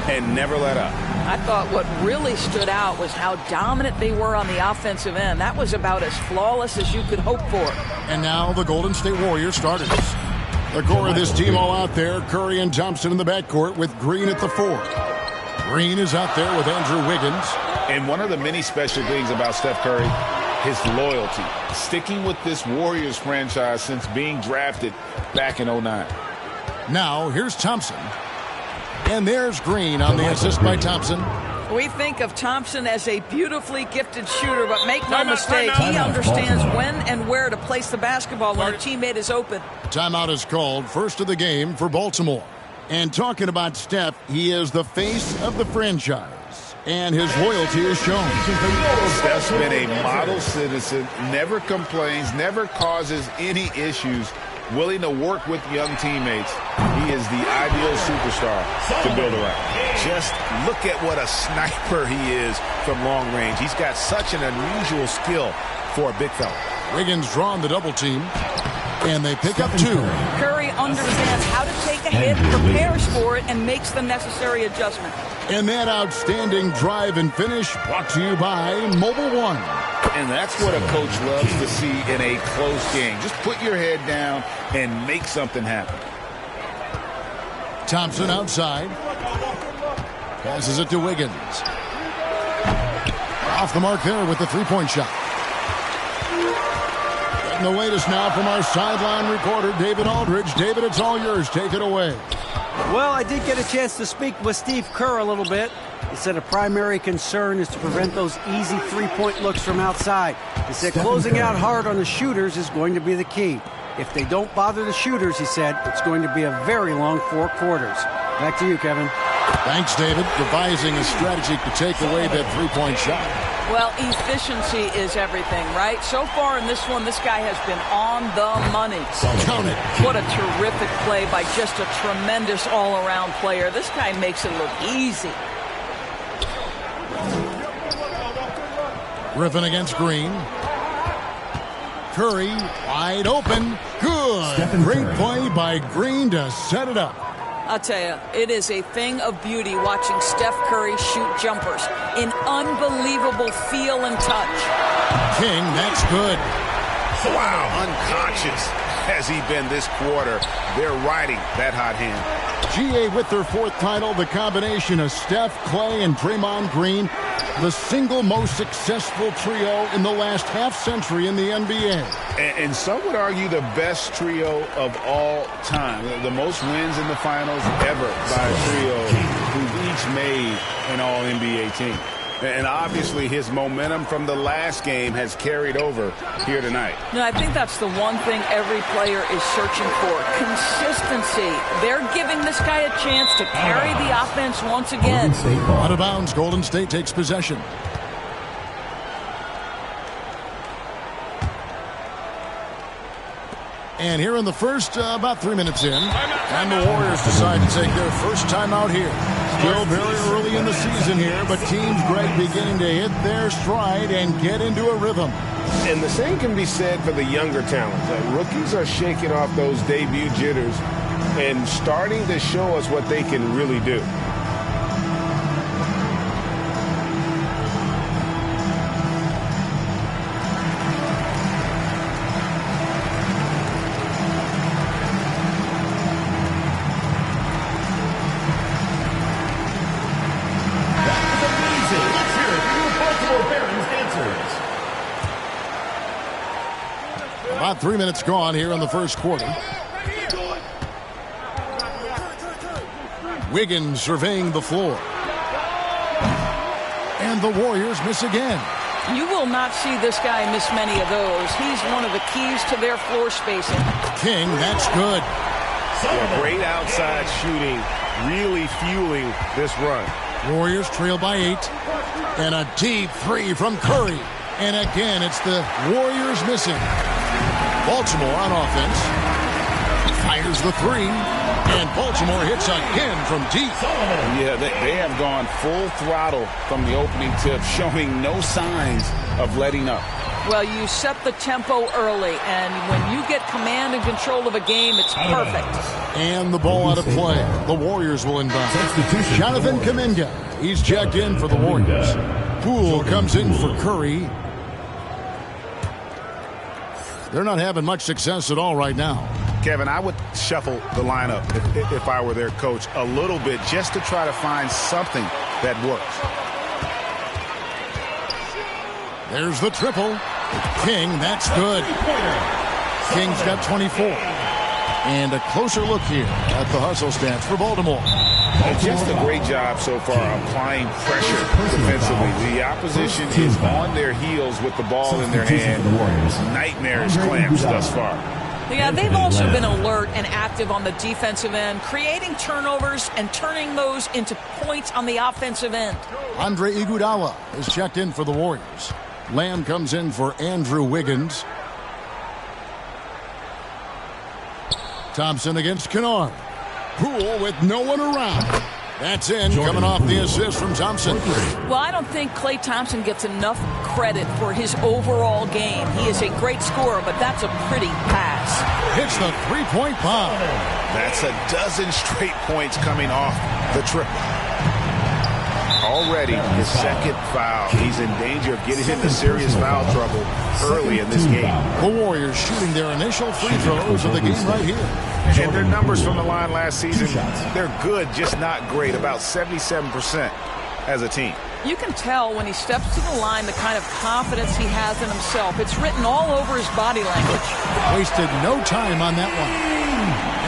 and never let up. I thought what really stood out was how dominant they were on the offensive end. That was about as flawless as you could hope for. And now the Golden State Warriors starters. The core of this team all out there, Curry and Thompson in the backcourt with Green at the 4. Green is out there with Andrew Wiggins. And one of the many special things about Steph Curry, his loyalty, sticking with this Warriors franchise since being drafted back in 2009. Now, here's Thompson. And there's Green on the assist by Thompson. We think of Thompson as a beautifully gifted shooter, but make no mistake, he understands when and where to place the basketball when a teammate is open. Timeout is called, first of the game for Baltimore. And talking about Steph, he is the face of the franchise. And his loyalty is shown. Steph's been a model citizen, never complains, never causes any issues, willing to work with young teammates. He is the ideal superstar to build around. Just look at what a sniper he is from long range. He's got such an unusual skill for a big fella. Wiggins drawn the double team, and they pick up 2. Curry understands how to take a hit, prepares for it, and makes the necessary adjustment. And that outstanding drive and finish brought to you by Mobile One. And that's what a coach loves to see in a close game. Just put your head down and make something happen. Thompson outside. Passes it to Wiggins. Off the mark there with the three-point shot. Getting the latest now from our sideline reporter, David Aldridge. David, it's all yours. Take it away. Well, I did get a chance to speak with Steve Kerr a little bit. He said a primary concern is to prevent those easy three-point looks from outside. He said closing out hard on the shooters is going to be the key. If they don't bother the shooters, he said, it's going to be a very long 4 quarters. Back to you, Kevin. Thanks, David. Devising a strategy to take away that three-point shot. Well, efficiency is everything, right? So far in this one, this guy has been on the money. Count it. What a terrific play by just a tremendous all-around player. This guy makes it look easy. Griffin against Green. Curry wide open. Good. Great play by Green to set it up. I'll tell you, it is a thing of beauty watching Steph Curry shoot jumpers. An unbelievable feel and touch. King, that's good. Wow, unconscious has he been this quarter. They're riding that hot hand. GA with their 4th title, the combination of Steph, Clay, and Draymond Green, the single most successful trio in the last half-century in the NBA. And some would argue the best trio of all time. The most wins in the finals ever by a trio who've each made an All-NBA team. And obviously his momentum from the last game has carried over here tonight. No, I think that's the one thing every player is searching for. Consistency. They're giving this guy a chance to carry the offense once again. Out of bounds, Golden State takes possession. And here in the first, about 3 minutes in, and the Warriors decide to take their first time out here. Still very early in the season here, but teams, Greg, beginning to hit their stride and get into a rhythm. And the same can be said for the younger talent. Rookies are shaking off those debut jitters and starting to show us what they can really do. About 3 minutes gone here in the first quarter. Wiggins surveying the floor. And the Warriors miss again. You will not see this guy miss many of those. He's one of the keys to their floor spacing. King, that's good. Yeah, great outside shooting, really fueling this run. Warriors trail by 8. And a deep 3 from Curry. And again, it's the Warriors missing. Baltimore on offense. Fires the 3. And Baltimore hits again from deep. Yeah, they have gone full throttle from the opening tip, showing no signs of letting up. Well, you set the tempo early, and when you get command and control of a game, it's perfect. And the ball out of play. The Warriors will inbound. Jonathan Kuminga. He's checked in for the Warriors. Poole comes in for Curry. They're not having much success at all right now. Kevin, I would shuffle the lineup if I were their coach a little bit just to try to find something that works. There's the triple. King, that's good. King's got 24. And a closer look here at the hustle stats for Baltimore. Just a great job so far applying pressure defensively. The opposition is on their heels with the ball in their hand. Nightmarish clamps thus far. Yeah, they've also been alert and active on the defensive end, creating turnovers and turning those into points on the offensive end. Andre Iguodala is checked in for the Warriors. Lamb comes in for Andrew Wiggins. Thompson against Kennard. Poole with no one around. That's in, coming off the assist from Thompson. Well, I don't think Klay Thompson gets enough credit for his overall game. He is a great scorer, but that's a pretty pass. Hits the three-point bomb. That's a dozen straight points coming off the triple. Already his second foul. He's in danger of getting into serious foul trouble early in this game. The Warriors shooting their initial free throws of the game right here. And their numbers from the line last season, they're good, just not great. About 77% as a team. You can tell when he steps to the line the kind of confidence he has in himself. It's written all over his body language. Wasted no time on that one.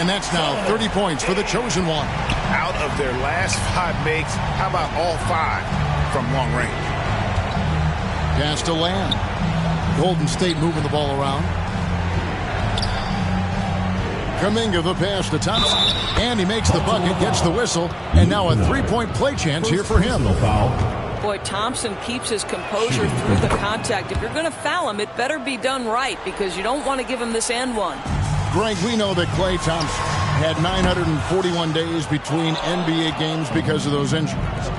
And that's now 30 points for the chosen one. Out of their last 5 makes, how about all 5 from long range? Pass to Lamb. Golden State moving the ball around. Kuminga the pass to Thompson. And he makes the bucket, gets the whistle, and now a three-point play chance here for him. Boy, Thompson keeps his composure through the contact. If you're going to foul him, it better be done right because you don't want to give him this and one. Greg, we know that Klay Thompson had 941 days between NBA games because of those injuries.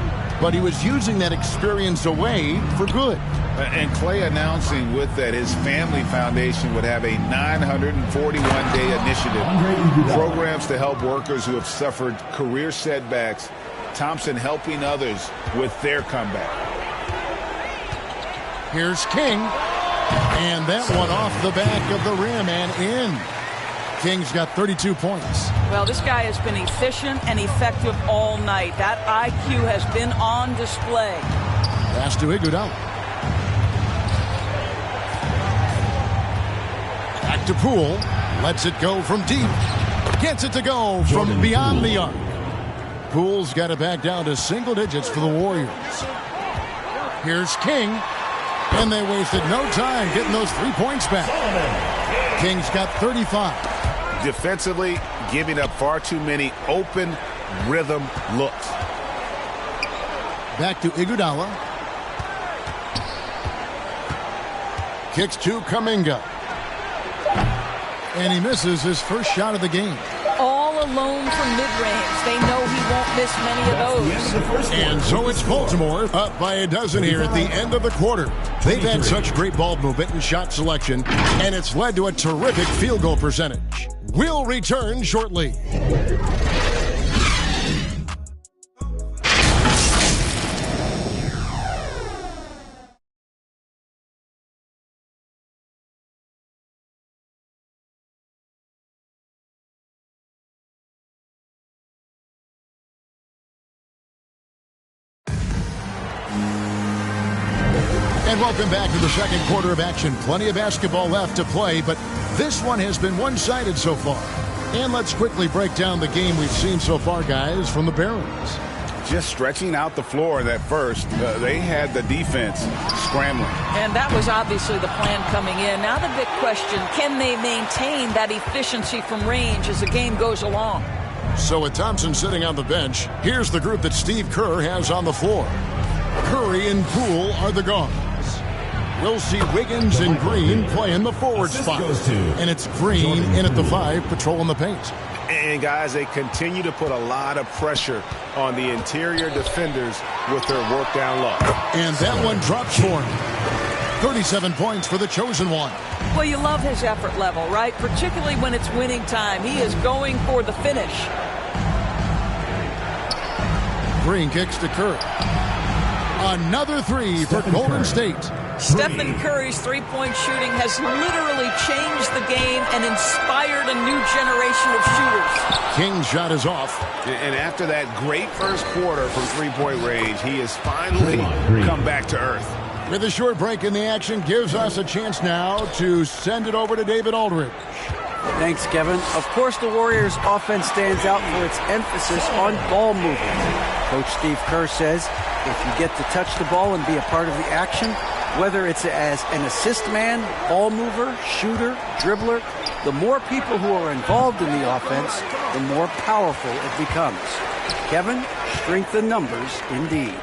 But he was using that experience away for good. And Klay announcing with that his family foundation would have a 941-day initiative. Programs to help workers who have suffered career setbacks. Thompson helping others with their comeback. Here's King. And that one off the back of the rim and in. King's got 32 points. Well, this guy has been efficient and effective all night. That IQ has been on display. Pass to Iguodala. Back to Poole. Lets it go from deep. Gets it to go from beyond the arc. Poole's got it back down to single digits for the Warriors. Here's King. And they wasted no time getting those 3 points back. King's got 35. Defensively, giving up far too many open rhythm looks. Back to Iguodala. Kicks to Kuminga. And he misses his first shot of the game. All alone from mid-range. They know he won't miss many of those. And so it's Baltimore up by a dozen here at the end of the quarter. They've had such great ball movement and shot selection, and it's led to a terrific field goal percentage. We'll return shortly. And welcome back to the second quarter of action. Plenty of basketball left to play, but this one has been one-sided so far. And let's quickly break down the game we've seen so far, guys, from the Barons. Just stretching out the floor at first. They had the defense scrambling. And that was obviously the plan coming in. Now the big question, can they maintain that efficiency from range as the game goes along? So with Thompson sitting on the bench, here's the group that Steve Kerr has on the floor. Curry and Poole are the guards. We'll see Wiggins and Green play in the forward spot. And it's Green in at the 5, patrolling the paint. And, guys, they continue to put a lot of pressure on the interior defenders with their work down low. And that one drops for him. 37 points for the chosen one. Well, you love his effort level, right? Particularly when it's winning time. He is going for the finish. Green kicks to Curry. Another 3 for Golden State. Stephen Curry's three-point shooting has literally changed the game and inspired a new generation of shooters. King's shot is off. And after that great first quarter from three-point range, he has finally come back to earth. With a short break in the action, gives us a chance now to send it over to David Aldridge. Thanks, Kevin. Of course, the Warriors' offense stands out for its emphasis on ball movement. Coach Steve Kerr says if you get to touch the ball and be a part of the action, whether it's as an assist man, ball mover, shooter, dribbler, The more people who are involved in the offense, the more powerful it becomes. Kevin, strength in numbers indeed.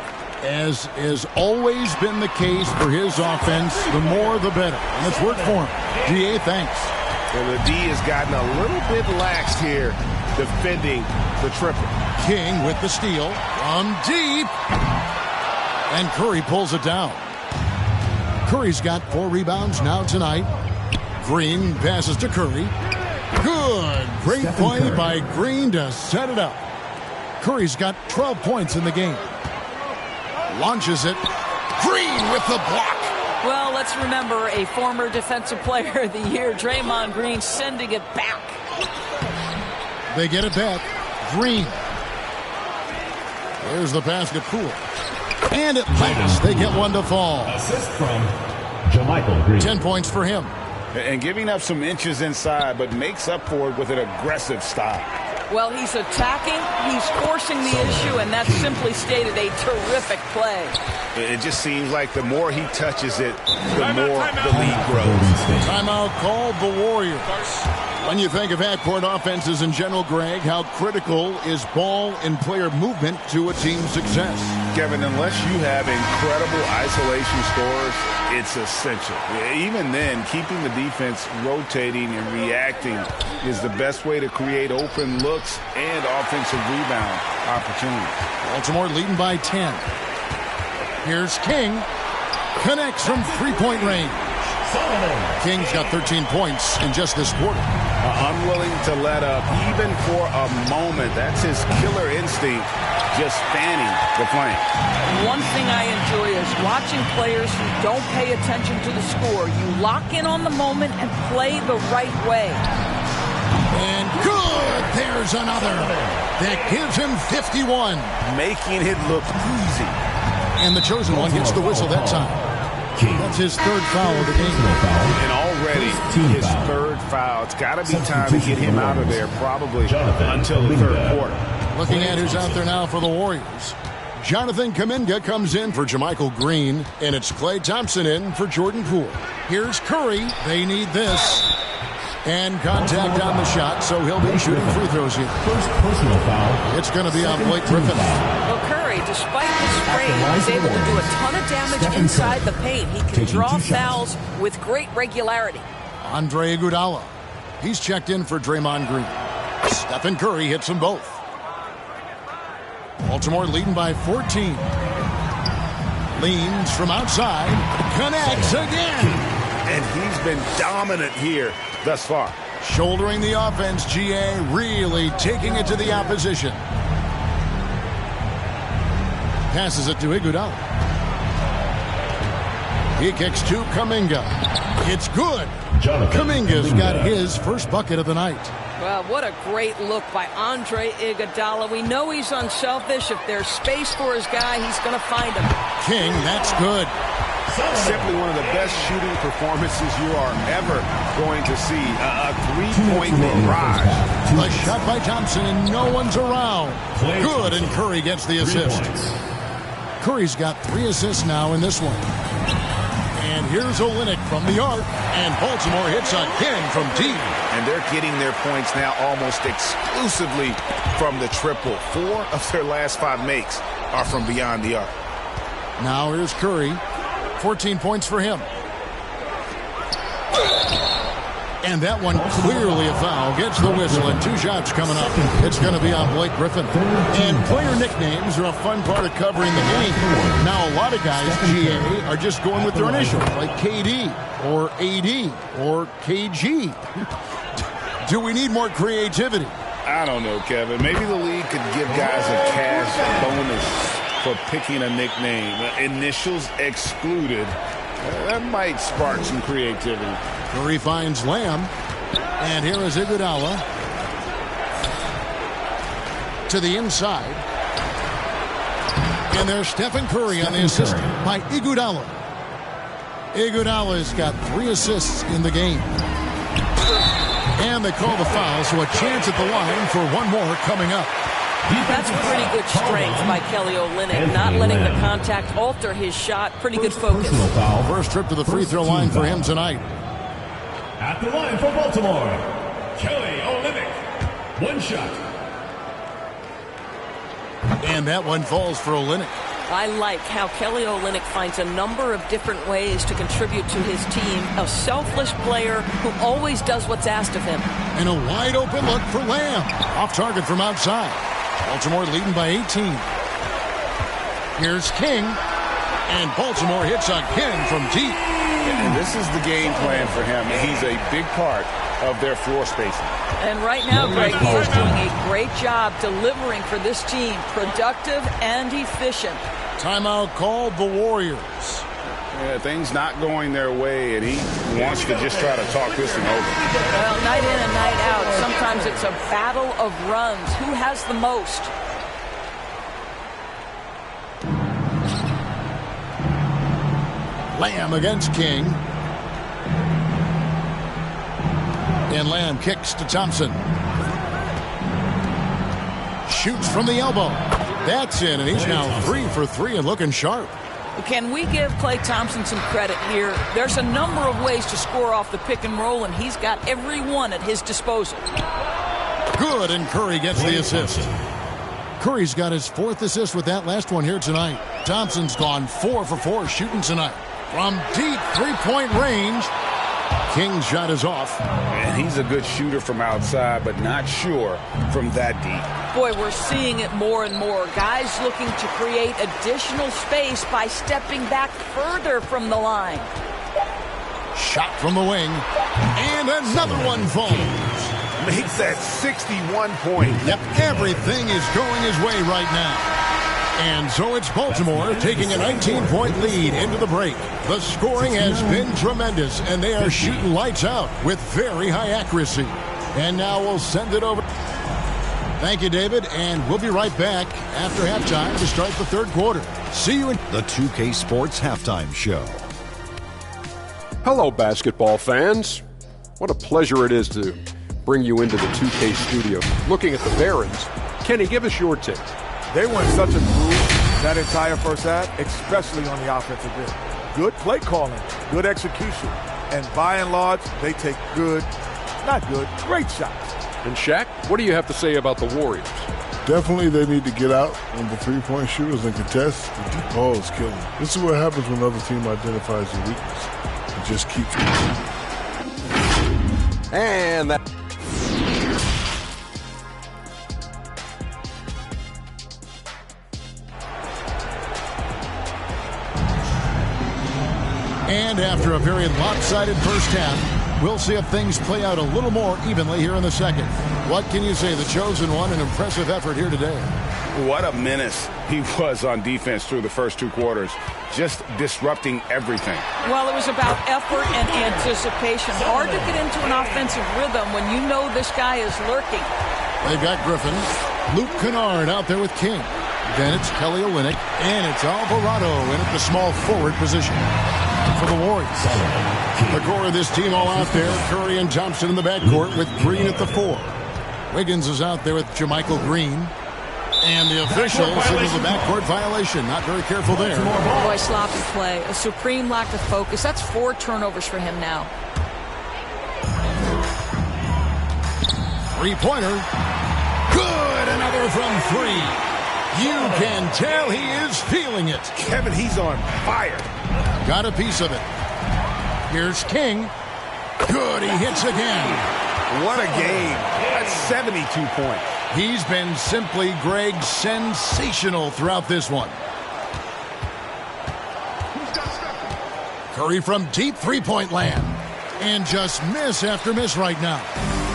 As has always been the case for his offense, the more the better. And it's worked for him. GA, thanks. Well, the D has gotten a little bit lax here defending the triple. King with the steal from deep. And Curry pulls it down. Curry's got 4 rebounds now tonight. Green passes to Curry. Good. Great play by Green to set it up. Curry's got 12 points in the game. Launches it. Green with the block. Well, let's remember a former Defensive Player of the Year, Draymond Green, sending it back. They get it back. Green. There's the basket pool. And at last, they get one to fall. Assist from JaMychal Green. 10 points for him. And giving up some inches inside, but makes up for it with an aggressive style. Well, he's attacking, he's forcing the issue, and that's simply stated a terrific play. It just seems like the more he touches it, the more the lead grows. Timeout called the Warriors. When you think of half-court offenses in general, Greg, how critical is ball and player movement to a team's success? Kevin, unless you have incredible isolation scores, it's essential. Even then, keeping the defense rotating and reacting is the best way to create open looks and offensive rebound opportunities. Baltimore leading by 10. Here's King. Connects from three-point range. King's got 13 points in just this quarter. Unwilling to let up even for a moment. That's his killer instinct, just fanning the flame. One thing I enjoy is watching players who don't pay attention to the score. You lock in on the moment and play the right way. And good! There's another. That gives him 51. Making it look easy. And the chosen one gets the whistle that time. That's his third foul of the game. And already his third foul. It's got to be time to get him out of there probably until the third quarter. Looking at who's out there now for the Warriors. Jonathan Kuminga comes in for JaMychal Green, and it's Klay Thompson in for Jordan Poole. Here's Curry. They need this. And contact on the shot, so he'll be shooting free throws here. First personal foul. It's going to be on Blake Griffin. Well, Curry, despite his sprain, is able to do a ton of damage inside the paint. He can draw fouls with great regularity. Andre Iguodala. He's checked in for Draymond Green. Stephen Curry hits them both. Baltimore leading by 14. Leans from outside. Connects again. And he's been dominant here thus far. Shouldering the offense, GA really taking it to the opposition. Passes it to Iguodala. He kicks to Kuminga. It's good. Kuminga's got his first bucket of the night. Well, what a great look by Andre Iguodala. We know he's unselfish. If there's space for his guy, he's going to find him. King, that's good. Simply one of the best shooting performances you are ever going to see. A three-point barrage. The shot by Thompson, and no one's around. Good, and Curry gets the assist. Curry's got 3 assists now in this one. And here's Olynyk from the arc, and Baltimore hits again from deep. And they're getting their points now almost exclusively from the triple. 4 of their last 5 makes are from beyond the arc. Now here's Curry. 14 points for him. And that one clearly a foul. Gets the whistle, and 2 shots coming up. It's going to be on Blake Griffin. And player nicknames are a fun part of covering the game. Now, a lot of guys, GA, are just going with their initials, like KD or AD or KG. Do we need more creativity? I don't know, Kevin. Maybe the league could give guys a cash bonus for picking a nickname. Initials excluded. That might spark some creativity. Curry finds Lamb. And here is Iguodala. To the inside. And there's Stephen Curry on the assist by Iguodala. Iguodala's got 3 assists in the game. And they call the foul, so a chance at the line for one more coming up. That's pretty good strength by Kelly Olynyk, not letting the contact alter his shot. Pretty good focus. First trip to the free throw line for him tonight. At the line for Baltimore, Kelly Olynyk. One shot. And that one falls for Olynyk. I like how Kelly Olynyk finds a number of different ways to contribute to his team. A selfless player who always does what's asked of him. And a wide open look for Lamb. Off target from outside. Baltimore leading by 18. Here's King. And Baltimore hits again from deep. And this is the game plan for him. He's a big part of their floor spacing. And right now, Greg, he is doing a great job delivering for this team. Productive and efficient. Timeout called the Warriors. Yeah, things not going their way, and he wants to just try to talk this one over. Well, night in and night out, sometimes it's a battle of runs. Who has the most? Lamb against King. And Lamb kicks to Thompson. Shoots from the elbow. That's in, and he's now 3 for 3 and looking sharp. Can we give Klay Thompson some credit here? There's a number of ways to score off the pick and roll, and he's got every one at his disposal. Good, and Curry gets the assist. Curry's got his 4th assist with that last one here tonight. Thompson's gone 4 for 4 shooting tonight. From deep three-point range, King's shot is off. And he's a good shooter from outside, but not sure from that deep. Boy, we're seeing it more and more. Guys looking to create additional space by stepping back further from the line. Shot from the wing. And another one falls. Makes that 61 points. Yep, everything is going his way right now. And so it's Baltimore taking a 19-point lead into the break. The scoring has been tremendous, and they are shooting lights out with very high accuracy. And now we'll send it over. Thank you, David, and we'll be right back after halftime to start the third quarter. See you in the 2K Sports Halftime Show. Hello, basketball fans. What a pleasure it is to bring you into the 2K studio. Looking at the Barons, Kenny, give us your take. They were in such a groove that entire first half, especially on the offensive end. Good play calling, good execution, and by and large, they take great shots. And Shaq, what do you have to say about the Warriors? Definitely they need to get out on the three-point shooters and contest. The deep ball is killing. This is what happens when another team identifies your weakness and just keeps it. And that... And after a very lopsided first half, we'll see if things play out a little more evenly here in the second. What can you say? The chosen one, an impressive effort here today. What a menace he was on defense through the first 2 quarters, just disrupting everything. Well, it was about effort and anticipation. Hard to get into an offensive rhythm when you know this guy is lurking. They've got Griffin, Luke Kennard out there with King. Then it's Kelly Olynyk, and it's Alvarado in at the small forward position for the Warriors. The core of this team all out there. Curry and Thompson in the backcourt with Green at the 4. Wiggins is out there with Jermichael Green. And the official signals a backcourt violation. Not very careful there. Boy, sloppy play. A supreme lack of focus. That's 4 turnovers for him now. Three-pointer. Good. Another from 3. You can tell he is feeling it. Kevin, he's on fire. Got a piece of it. Here's King. Good, he hits again. What a game. That's 72 points. He's been simply, Greg, sensational throughout this one. Curry from deep three-point land. And just miss after miss right now.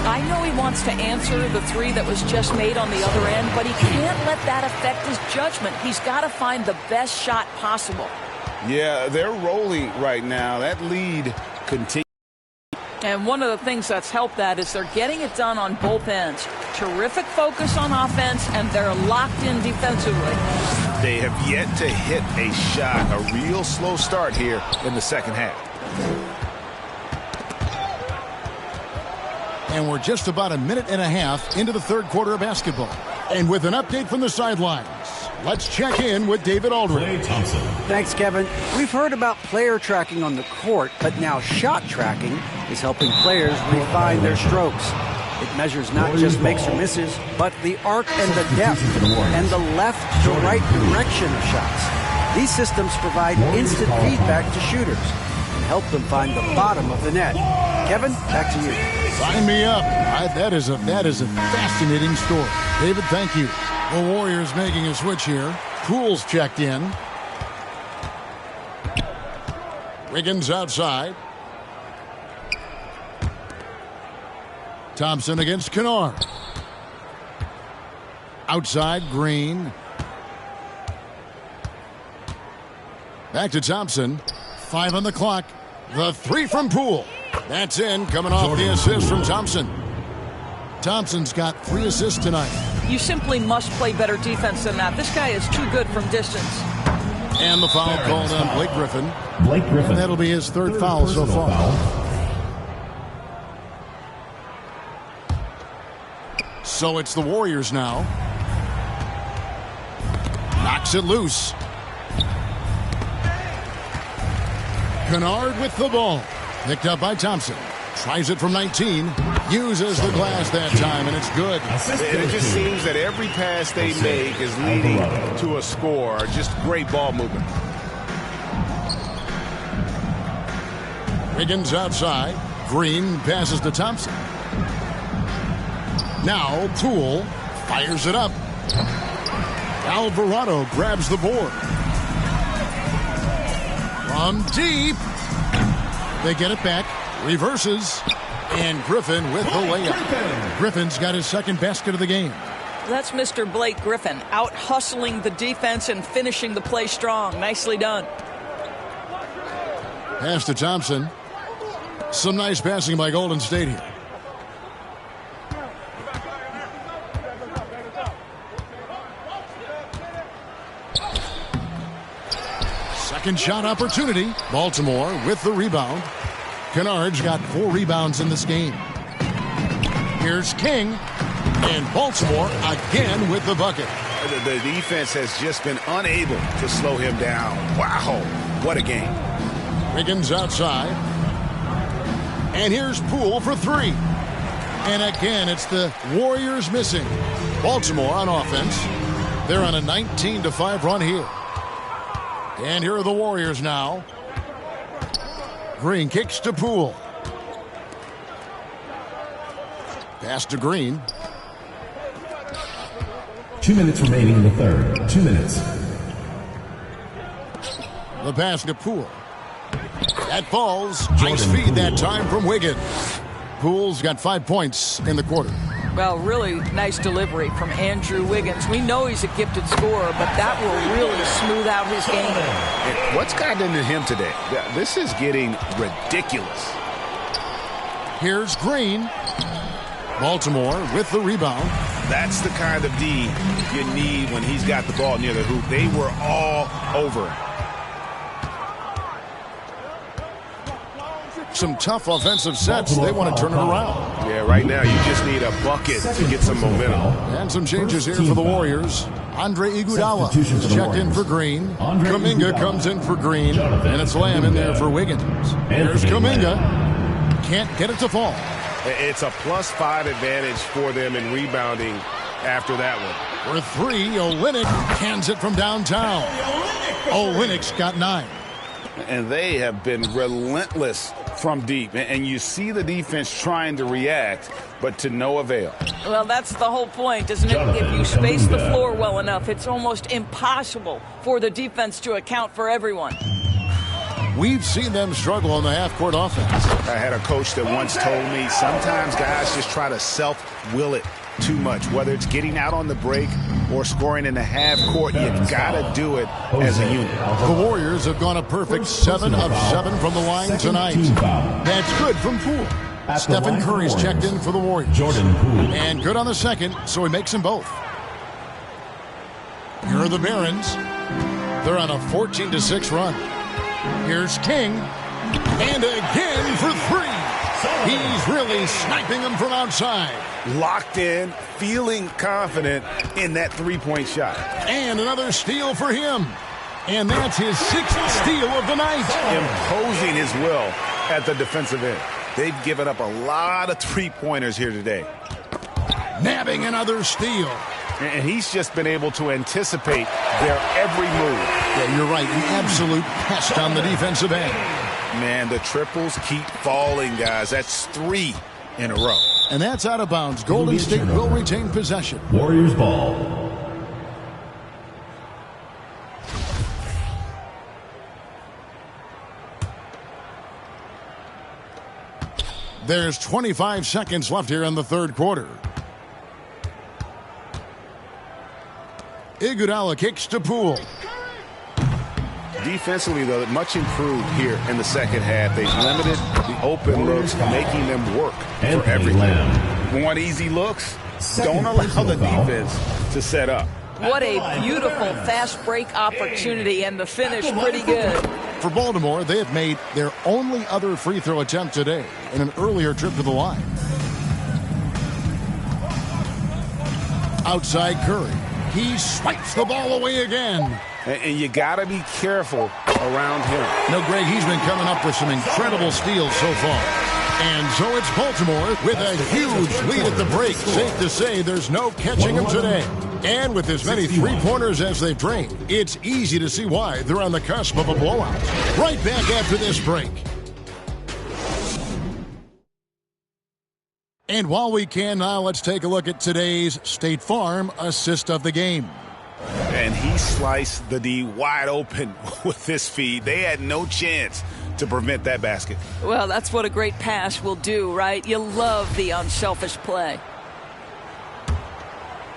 I know he wants to answer the 3 that was just made on the other end, but he can't let that affect his judgment. He's got to find the best shot possible. Yeah, they're rolling right now. That lead continues. And one of the things that's helped that is they're getting it done on both ends. Terrific focus on offense, and they're locked in defensively. They have yet to hit a shot, a real slow start here in the second half. And we're just about a minute and a half into the third quarter of basketball. And with an update from the sidelines, Let's check in with David Aldridge. Thanks, Kevin. We've heard about player tracking on the court, but now shot tracking is helping players refine their strokes. It measures not just makes or misses, but the arc and the depth and the left to right direction of shots. These systems provide instant feedback to shooters and help them find the bottom of the net. Kevin, back to you. Sign me up. That is a fascinating story. David, thank you. The Warriors making a switch here. Poole's checked in. Wiggins outside. Thompson against Kennard. Outside, Green. Back to Thompson. 5 on the clock. The 3 from Poole. That's in, coming off the assist from Thompson. Thompson's got 3 assists tonight. You simply must play better defense than that. This guy is too good from distance. And the foul called on Blake Griffin. And that'll be his third foul so far. So it's the Warriors now. Knocks it loose. Kennard with the ball. Picked up by Thompson. Tries it from 19. Uses the glass that time, and it's good. And it just seems that every pass they make is leading to a score. Just great ball movement. Wiggins outside. Green passes to Thompson. Now Poole fires it up. Alvarado grabs the board. From deep. They get it back. Reverses. And Griffin with the layup. Griffin's got his second basket of the game. That's Mr. Blake Griffin, out hustling the defense and finishing the play strong. Nicely done. Pass to Thompson. Some nice passing by Golden State here. Second shot opportunity. Baltimore with the rebound. Kennard's got 4 rebounds in this game. Here's King. And Baltimore again with the bucket. The defense has just been unable to slow him down. Wow, what a game. Wiggins outside. And here's Poole for 3. And again, it's the Warriors missing. Baltimore on offense. They're on a 19-5 run here. And here are the Warriors now. Green kicks to Poole. Pass to Green. 2 minutes remaining in the third. 2 minutes. The pass to Poole. That falls. Nice feed that time from Wiggins. Poole's got 5 points in the quarter. Well, really nice delivery from Andrew Wiggins. We know he's a gifted scorer, but that will really smooth out his game. And what's gotten into him today? This is getting ridiculous. Here's Green. Baltimore with the rebound. That's the kind of D you need when he's got the ball near the hoop. They were all over him. Some tough offensive sets. They want to turn it around. Yeah, right now you just need a bucket to get some momentum. And some changes here for the Warriors. Andre Iguodala is checked in for Green. Kuminga comes in for Green. And it's Lamb in there for Wiggins. Here's Kuminga. Can't get it to fall. It's a +5 advantage for them in rebounding after that one. For 3, Olynyk hands it from downtown. Olynyk's got 9. And they have been relentless from deep. And you see the defense trying to react, but to no avail. Well, that's the whole point, isn't it? If you space the floor well enough, it's almost impossible for the defense to account for everyone. We've seen them struggle on the half-court offense. I had a coach that once told me sometimes guys just try to self-will it too much, whether it's getting out on the break or scoring in the half court. You gotta do it as a unit. The Warriors have gone a perfect 7 of 7 from the line tonight. That's good from Poole. Stephen Curry's checked in for the Warriors. And good on the second, so he makes them both. Here are the Barons. They're on a 14-6 run. Here's King. And again for 3. He's really sniping them from outside. Locked in, feeling confident in that three-point shot. And another steal for him. And that's his 6th steal of the night. Imposing his will at the defensive end. They've given up a lot of three-pointers here today. Nabbing another steal. And he's just been able to anticipate their every move. Yeah, you're right. An absolute pest on the defensive end. Man, the triples keep falling, guys. That's 3 in a row. And that's out of bounds. Golden State will retain possession. Warriors ball. There's 25 seconds left here in the third quarter. Iguodala kicks to Poole. Defensively, though, much improved here in the second half. They've limited the open looks, making them work for everything. Want easy looks? Don't allow the defense to set up. What a beautiful fast break opportunity, and the finish pretty good. For Baltimore, they have made their only other free throw attempt today in an earlier trip to the line. Outside Curry. He swipes the ball away again. And you got to be careful around him. No, Greg, he's been coming up with some incredible steals so far. And so it's Baltimore with a huge lead at the break. Safe to say there's no catching them today. And with as many three-pointers as they've drained, it's easy to see why they're on the cusp of a blowout. Right back after this break. And while we can now, let's take a look at today's State Farm assist of the game. And he sliced the D wide open with his feet. They had no chance to prevent that basket. Well, that's what a great pass will do, right? You love the unselfish play.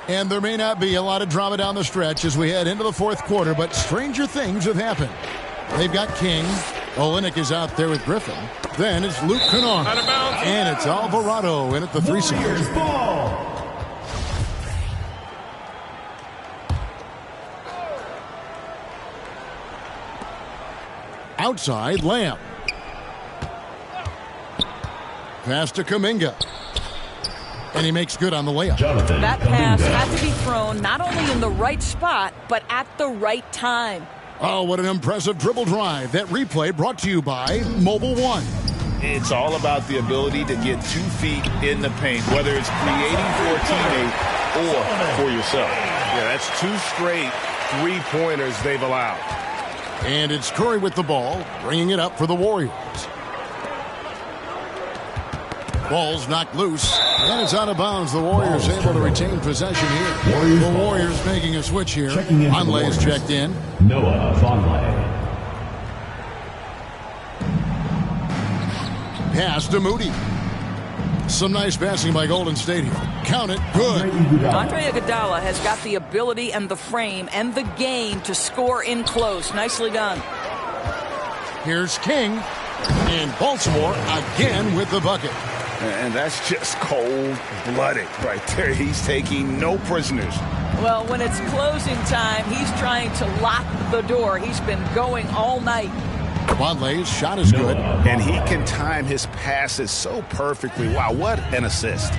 And there may not be a lot of drama down the stretch as we head into the fourth quarter, but stranger things have happened. They've got King. Olynyk is out there with Griffin. Then it's Luke Kennard. And it's Alvarado in at the 3-second. Outside, Lamb. Pass to Kuminga. And he makes good on the layup. That pass had to be thrown not only in the right spot, but at the right time. Oh, what an impressive dribble drive. That replay brought to you by Mobile One. It's all about the ability to get 2 feet in the paint, whether it's creating for a teammate or for yourself. Yeah, that's 2 straight three-pointers they've allowed. And it's Curry with the ball, bringing it up for the Warriors. Ball's knocked loose, and it's out of bounds. The Warriors able to retain possession here. The Warriors making a switch here. Vonleh's checked in. Noah Vonleh. Pass to Moody. Some nice passing by Golden State here. Count it, good. Andre Iguodala has got the ability and the frame and the game to score in close. Nicely done. Here's King. And Baltimore again with the bucket. And that's just cold-blooded right there. He's taking no prisoners. Well, when it's closing time, he's trying to lock the door. He's been going all night. Vonleh's shot is good. And he can time his passes so perfectly. Wow, what an assist.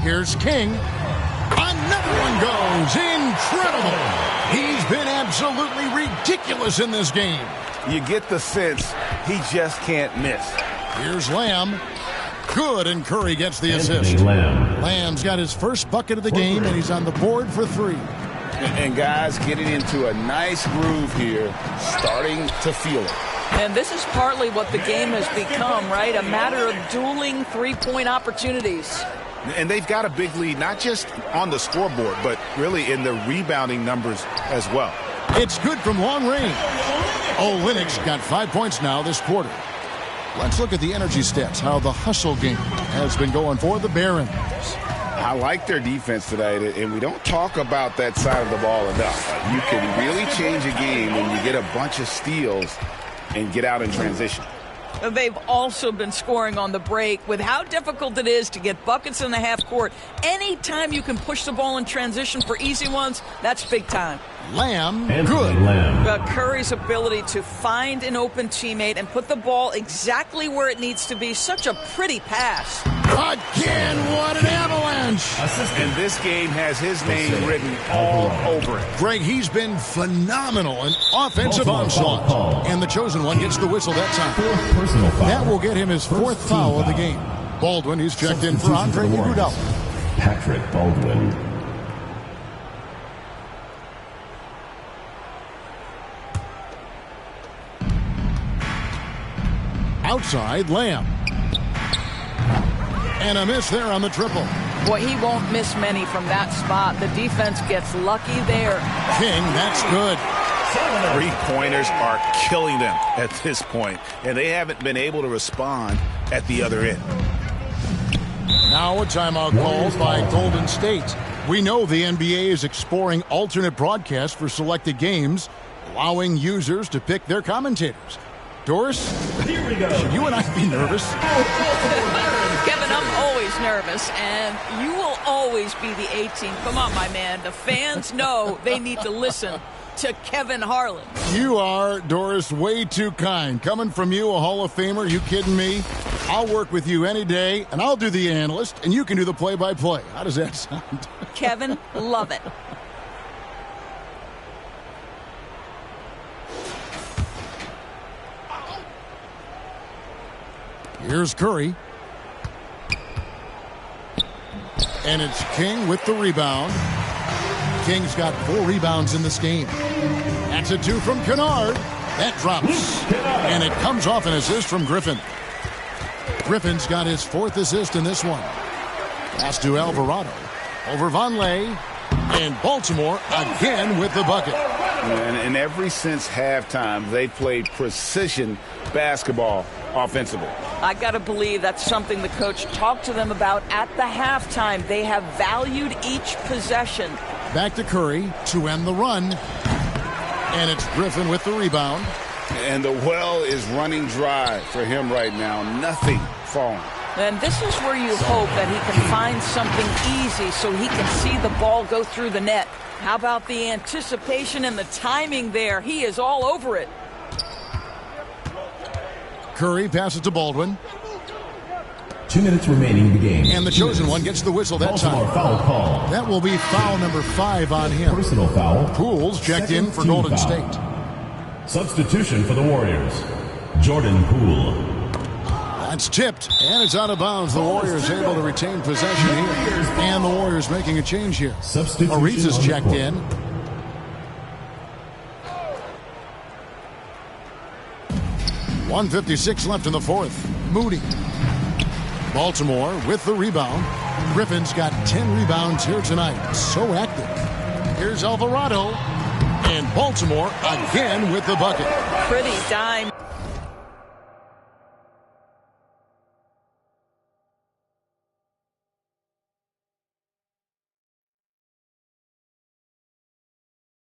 Here's King. Another one goes. Incredible. He's been absolutely ridiculous in this game. You get the sense he just can't miss. Here's Lamb. Good, and Curry gets the assist. Lamb's got his first bucket of the game, and he's on the board for 3. And guys getting into a nice groove here, starting to feel it. And this is partly what the game has become, right? A matter of dueling three-point opportunities. And they've got a big lead, not just on the scoreboard, but really in the rebounding numbers as well. It's good from long range. Olynyk's got 5 points now this quarter. Let's look at the energy stats, how the hustle game has been going for the Barons. I like their defense tonight, and we don't talk about that side of the ball enough. You can really change a game when you get a bunch of steals and get out in transition. They've also been scoring on the break. With how difficult it is to get buckets in the half court, anytime you can push the ball in transition for easy ones, that's big time. Lamb, Anthony good. Lamb. But Curry's ability to find an open teammate and put the ball exactly where it needs to be, such a pretty pass. Again, what an avalanche. And this game has his name written all over it. Greg, he's been phenomenal. An offensive onslaught. And the chosen one gets the whistle that time. Personal foul. That will get him his fourth foul of the game. Baldwin, he's checked in for Andre Iguodala. Patrick Baldwin. Outside, Lamb. And a miss there on the triple. Boy, he won't miss many from that spot. The defense gets lucky there. King, that's good. Three-pointers are killing them at this point, and they haven't been able to respond at the other end. Now a timeout called by Golden State. We know the NBA is exploring alternate broadcasts for selected games, allowing users to pick their commentators. Doris, Here we go. should you and I be nervous? Kevin, I'm always nervous, and you will always be the 18. Come on, my man. The fans know they need to listen to Kevin Harlan. You are, Doris, way too kind. Coming from you, a Hall of Famer, you kidding me? I'll work with you any day, and I'll do the analyst, and you can do the play-by-play. How does that sound? Kevin, love it. Here's Curry. And it's King with the rebound. King's got 4 rebounds in this game. That's a 2 from Kennard. That drops. And it comes off an assist from Griffin. Griffin's got his 4th assist in this one. Pass to Alvarado. Over Vonleh. And Baltimore again with the bucket. And ever since halftime, they played precision basketball offensively. I got to believe that's something the coach talked to them about at the halftime. They have valued each possession. Back to Curry to end the run. And it's Griffin with the rebound. And the well is running dry for him right now. Nothing falling. And this is where you hope that he can find something easy so he can see the ball go through the net. How about the anticipation and the timing there? He is all over it. Curry passes to Baldwin. 2 minutes remaining in the game. And the chosen one gets the whistle that Baltimore time. foul call. That will be foul number 5 on him. Personal foul. Poole's checked in for Golden State. Substitution for the Warriors. Jordan Poole. That's tipped, and it's out of bounds. The Warriors able to retain possession here. And the Warriors making a change here. Ariza's checked in. .156 left in the 4th. Moody. Baltimore with the rebound. Griffin's got 10 rebounds here tonight. So active. Here's Alvarado. And Baltimore again with the bucket. Pretty dime.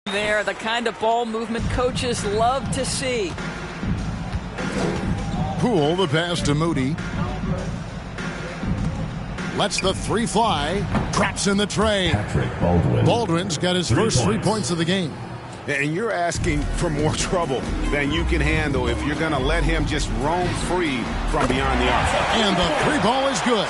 They're the kind of ball movement coaches love to see. Poole, the pass to Moody. Lets the 3 fly. Drops in the tray. Patrick Baldwin. Baldwin's got his first 3 points of the game. And you're asking for more trouble than you can handle if you're going to let him just roam free from beyond the arc. And the 3 ball is good.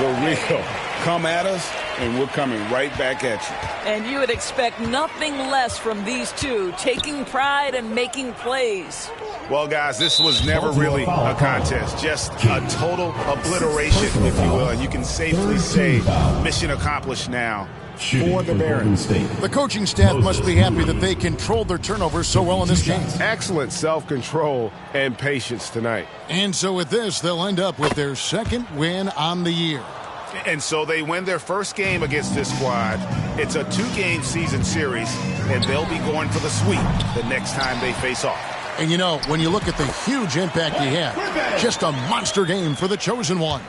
The real. Come at us, and we're coming right back at you. And you would expect nothing less from these two, taking pride and making plays. Well, guys, this was never really a contest, just a total obliteration, if you will. And you can safely say mission accomplished now for the Barons. The coaching staff must be happy that they controlled their turnovers so well in this game. Excellent self-control and patience tonight. And so with this, they'll end up with their 2nd win on the year. And so they win their first game against this squad. It's a 2-game season series, and they'll be going for the sweep the next time they face off. And you know, when you look at the huge impact he had, just a monster game for the chosen one.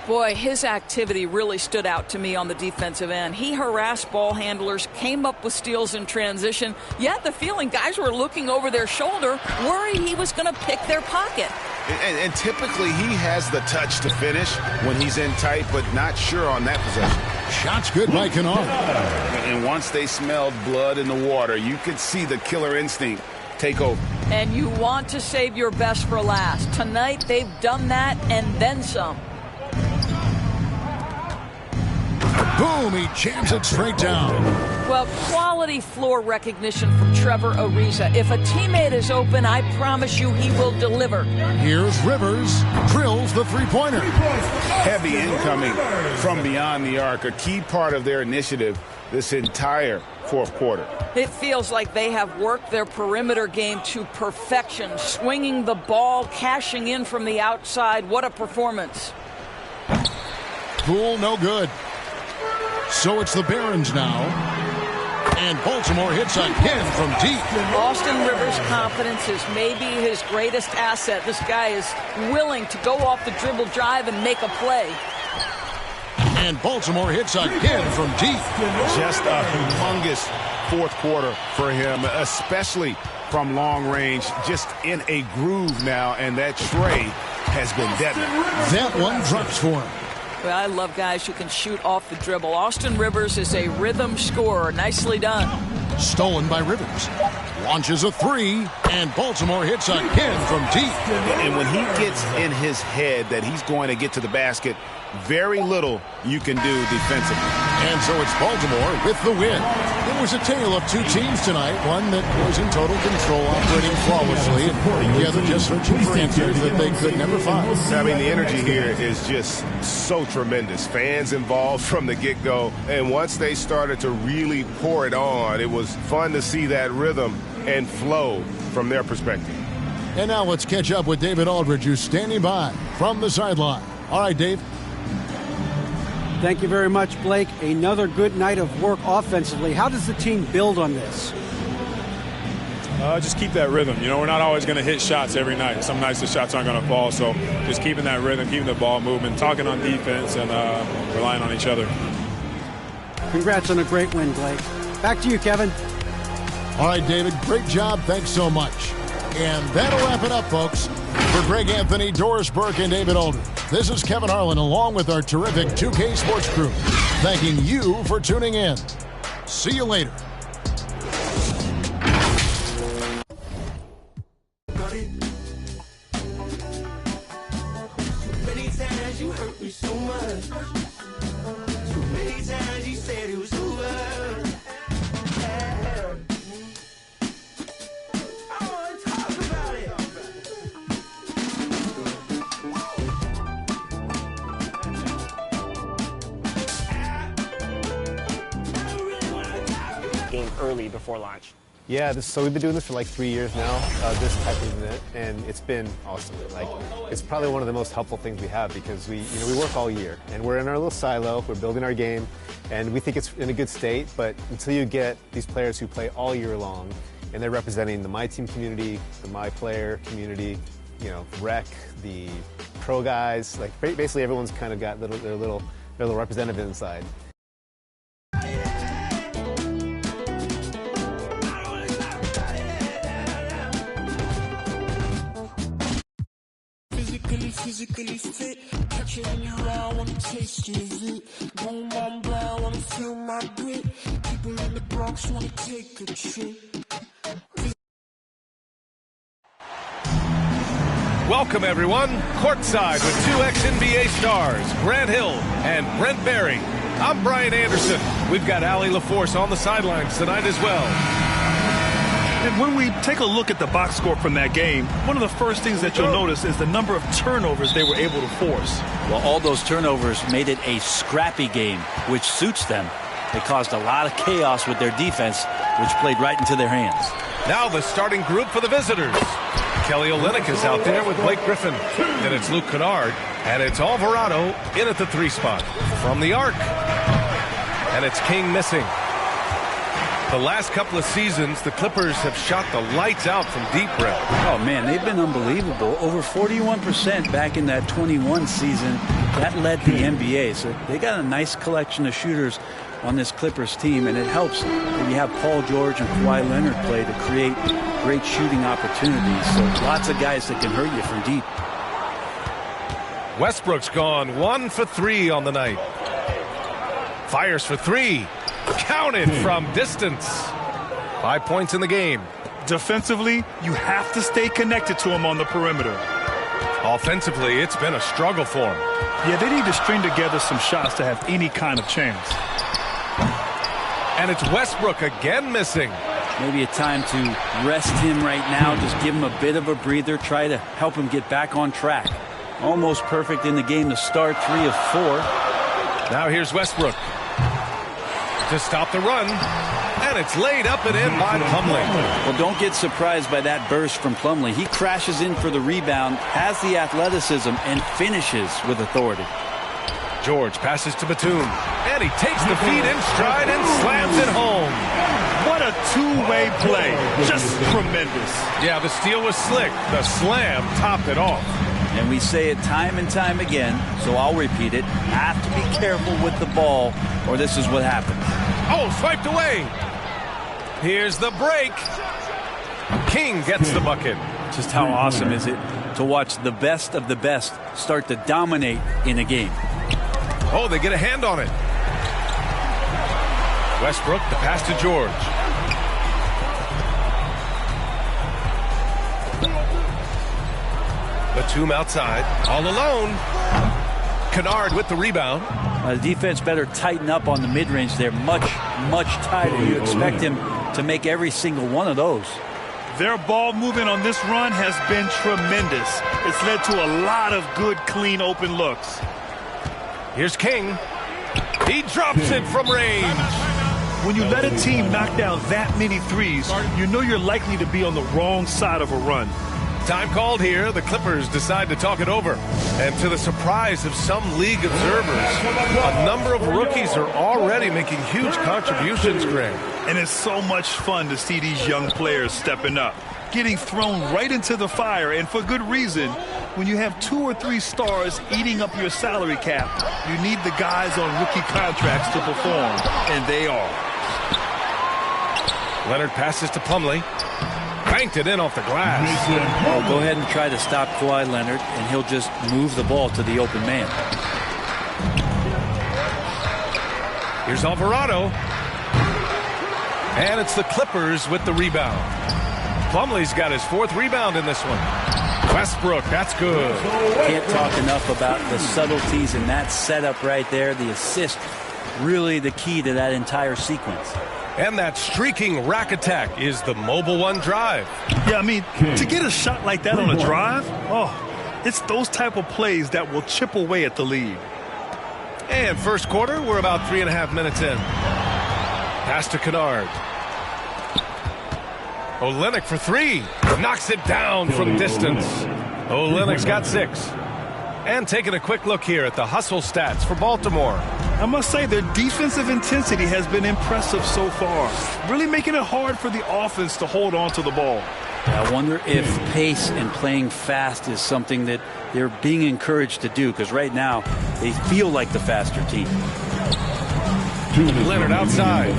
Boy, his activity really stood out to me on the defensive end. He harassed ball handlers, came up with steals in transition. You had the feeling guys were looking over their shoulder, worried he was going to pick their pocket. And typically he has the touch to finish when he's in tight, but not sure on that possession. Shots good by Kennard. And once they smelled blood in the water, you could see the killer instinct take over. And you want to save your best for last. Tonight, they've done that and then some. Boom, he jams it straight down. Well, quality floor recognition from Trevor Ariza. If a teammate is open, I promise you he will deliver. Here's Rivers, drills the three-pointer. Heavy incoming from beyond the arc, a key part of their initiative this entire fourth quarter. It feels like they have worked their perimeter game to perfection, swinging the ball, cashing in from the outside. What a performance. Poole, no good. So it's the Barons now. And Baltimore hits again from deep. Austin Rivers' confidence is maybe his greatest asset. This guy is willing to go off the dribble drive and make a play. And Baltimore hits again from deep. Just a humongous fourth quarter for him, especially from long range. Just in a groove now, and that tray has been deadly. That one drops for him. Well, I love guys who can shoot off the dribble. Austin Rivers is a rhythm scorer. Nicely done. Stolen by Rivers. Launches a three, and Baltimore hits again from deep. And when he gets in his head that he's going to get to the basket, very little you can do defensively. And so it's Baltimore with the win. It was a tale of two teams tonight, one that was in total control, operating flawlessly, and the other just searching for answers that they could never find. I mean, the energy here is just so tremendous. Fans involved from the get-go, and once they started to really pour it on, it was fun to see that rhythm and flow from their perspective. And now let's catch up with David Aldridge, who's standing by from the sideline. All right, Dave. Thank you very much, Blake. Another good night of work offensively. How does the team build on this? Just keep that rhythm. You know, we're not always going to hit shots every night. Some nights the shots aren't going to fall. So just keeping that rhythm, keeping the ball moving, talking on defense, and relying on each other. Congrats on a great win, Blake. Back to you, Kevin. All right, David, great job. Thanks so much. And that'll wrap it up, folks. For Greg Anthony, Doris Burke, and David Aldridge, this is Kevin Harlan along with our terrific 2K Sports crew, thanking you for tuning in. See you later. Early before launch. Yeah, so we've been doing this for like 3 years now, this type of event, and it's been awesome. Like, it's probably one of the most helpful things we have because we work all year, and we're in our little silo, we're building our game, and we think it's in a good state, but until you get these players who play all year long, and they're representing the My Team community, the My Player community, you know, rec, the pro guys, like basically everyone's kind of got their little representative inside. Physically fit, catch it in your eye, wanna taste it. Boom, boom, brown, wanna feel my grit. People in the Bronx wanna take a trip. Welcome, everyone. Courtside with two ex-NBA stars, Grant Hill and Brent Barry. I'm Brian Anderson. We've got Allie LaForce on the sidelines tonight as well. And when we take a look at the box score from that game, one of the first things that you'll notice is the number of turnovers they were able to force. Well, all those turnovers made it a scrappy game, which suits them. They caused a lot of chaos with their defense, which played right into their hands. Now the starting group for the visitors. Kelly Olynyk is out there with Blake Griffin. And it's Luke Kennard. And it's Alvarado in at the 3 spot. From the arc. And it's King missing. The last couple of seasons, the Clippers have shot the lights out from deep, Brett. Oh, man, they've been unbelievable. Over 41% back in that 21 season. That led the NBA. So they got a nice collection of shooters on this Clippers team, and it helps when you have Paul George and Kawhi Leonard play to create great shooting opportunities. So lots of guys that can hurt you from deep. Westbrook's gone 1 for 3 on the night. Fires for three. Counted from distance. 5 points in the game. Defensively, you have to stay connected to him on the perimeter. Offensively, it's been a struggle for him. Yeah, they need to string together some shots to have any kind of chance. And it's Westbrook again missing. Maybe a time to rest him right now. Just give him a bit of a breather. Try to help him get back on track. Almost perfect in the game to start, 3 of 4. Now here's Westbrook to stop the run. And it's laid up and in by Plumlee. Well, don't get surprised by that burst from Plumlee. He crashes in for the rebound, has the athleticism, and finishes with authority. George passes to Batum. And he takes the feed in stride and slams it home. What a two-way play. Just tremendous. Yeah, the steal was slick. The slam topped it off. And we say it time and time again, so I'll repeat it. Have to be careful with the ball, or this is what happens. Oh, swiped away. Here's the break. King gets the bucket. Just how awesome is it to watch the best of the best start to dominate in a game? Oh, they get a hand on it. Westbrook, the pass to George. Batum outside, all alone. Kennard with the rebound. The defense better tighten up on the mid-range there. Much tighter. You expect him to make every single one of those. Their ball movement on this run has been tremendous. It's led to a lot of good, clean, open looks. Here's King. He drops it from range. When you let a team knock down that many threes, you know you're likely to be on the wrong side of a run. Time called here. The Clippers decide to talk it over. And to the surprise of some league observers, a number of rookies are already making huge contributions, Greg. And it's so much fun to see these young players stepping up, getting thrown right into the fire, and for good reason. When you have 2 or 3 stars eating up your salary cap, you need the guys on rookie contracts to perform, and they are. Leonard passes to Plumlee. Banked it in off the glass. Oh, go ahead and try to stop Kawhi Leonard, and he'll just move the ball to the open man. Here's Alvarado. And it's the Clippers with the rebound. Plumlee's got his 4th rebound in this one. Westbrook, that's good. Can't talk enough about the subtleties in that setup right there. The assist, really the key to that entire sequence. And that streaking rack attack is the Mobile One drive. Yeah, I mean, to get a shot like that on a drive, it's those type of plays that will chip away at the lead. And first quarter, we're about 3.5 minutes in. Pass to Kennard. Olynyk for 3. Knocks it down from distance. Olynyk's got 6. And taking a quick look here at the hustle stats for Baltimore. I must say their defensive intensity has been impressive so far, really making it hard for the offense to hold on to the ball. I wonder if pace and playing fast is something that they're being encouraged to do, because right now they feel like the faster team. Leonard outside.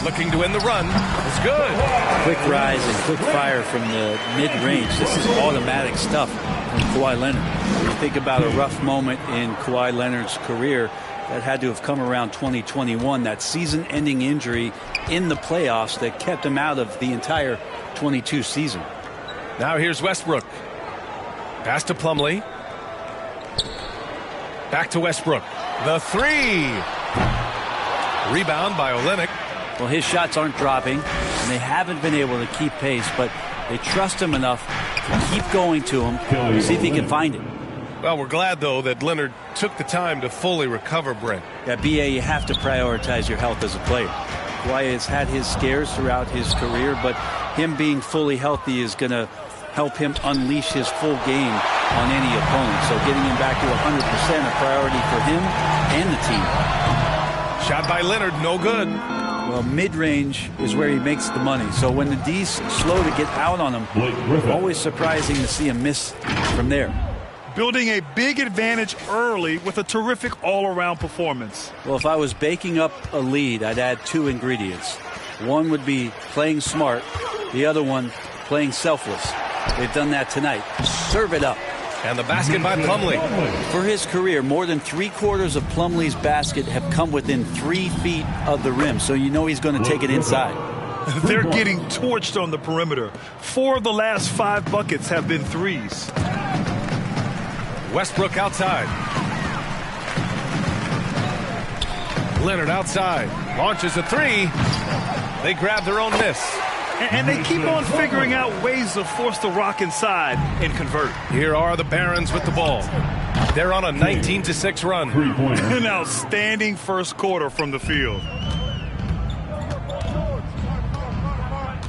Looking to win the run. It's good. Quick rise and quick fire from the mid-range. This is automatic stuff from Kawhi Leonard. You think about a rough moment in Kawhi Leonard's career that had to have come around 2021, that season-ending injury in the playoffs that kept him out of the entire 22 season. Now here's Westbrook. Pass to Plumlee. Back to Westbrook. The 3. Rebound by Olynyk. Well, his shots aren't dropping, and they haven't been able to keep pace, but they trust him enough to keep going to him, see if he can find it. Well, we're glad, though, that Leonard took the time to fully recover, Brent. Yeah, B.A., you have to prioritize your health as a player. Kawhi has had his scares throughout his career, but him being fully healthy is going to help him unleash his full game on any opponent. So getting him back to 100% a priority for him and the team. Shot by Leonard, no good. Well, mid-range is where he makes the money. So when the D's slow to get out on him, always surprising to see him miss from there. Building a big advantage early with a terrific all-around performance. Well, if I was baking up a lead, I'd add 2 ingredients. One would be playing smart. The other one, playing selfless. They've done that tonight. Serve it up. And the basket by Plumlee. For his career, more than 3/4 of Plumlee's basket have come within 3 feet of the rim, so you know he's going to take it inside. They're getting torched on the perimeter. 4 of the last 5 buckets have been threes. Westbrook outside. Leonard outside. Launches a 3. They grab their own miss. And they keep on figuring out ways to force the rock inside and convert. Here are the Barons with the ball. They're on a 19-6 run. An outstanding first quarter from the field.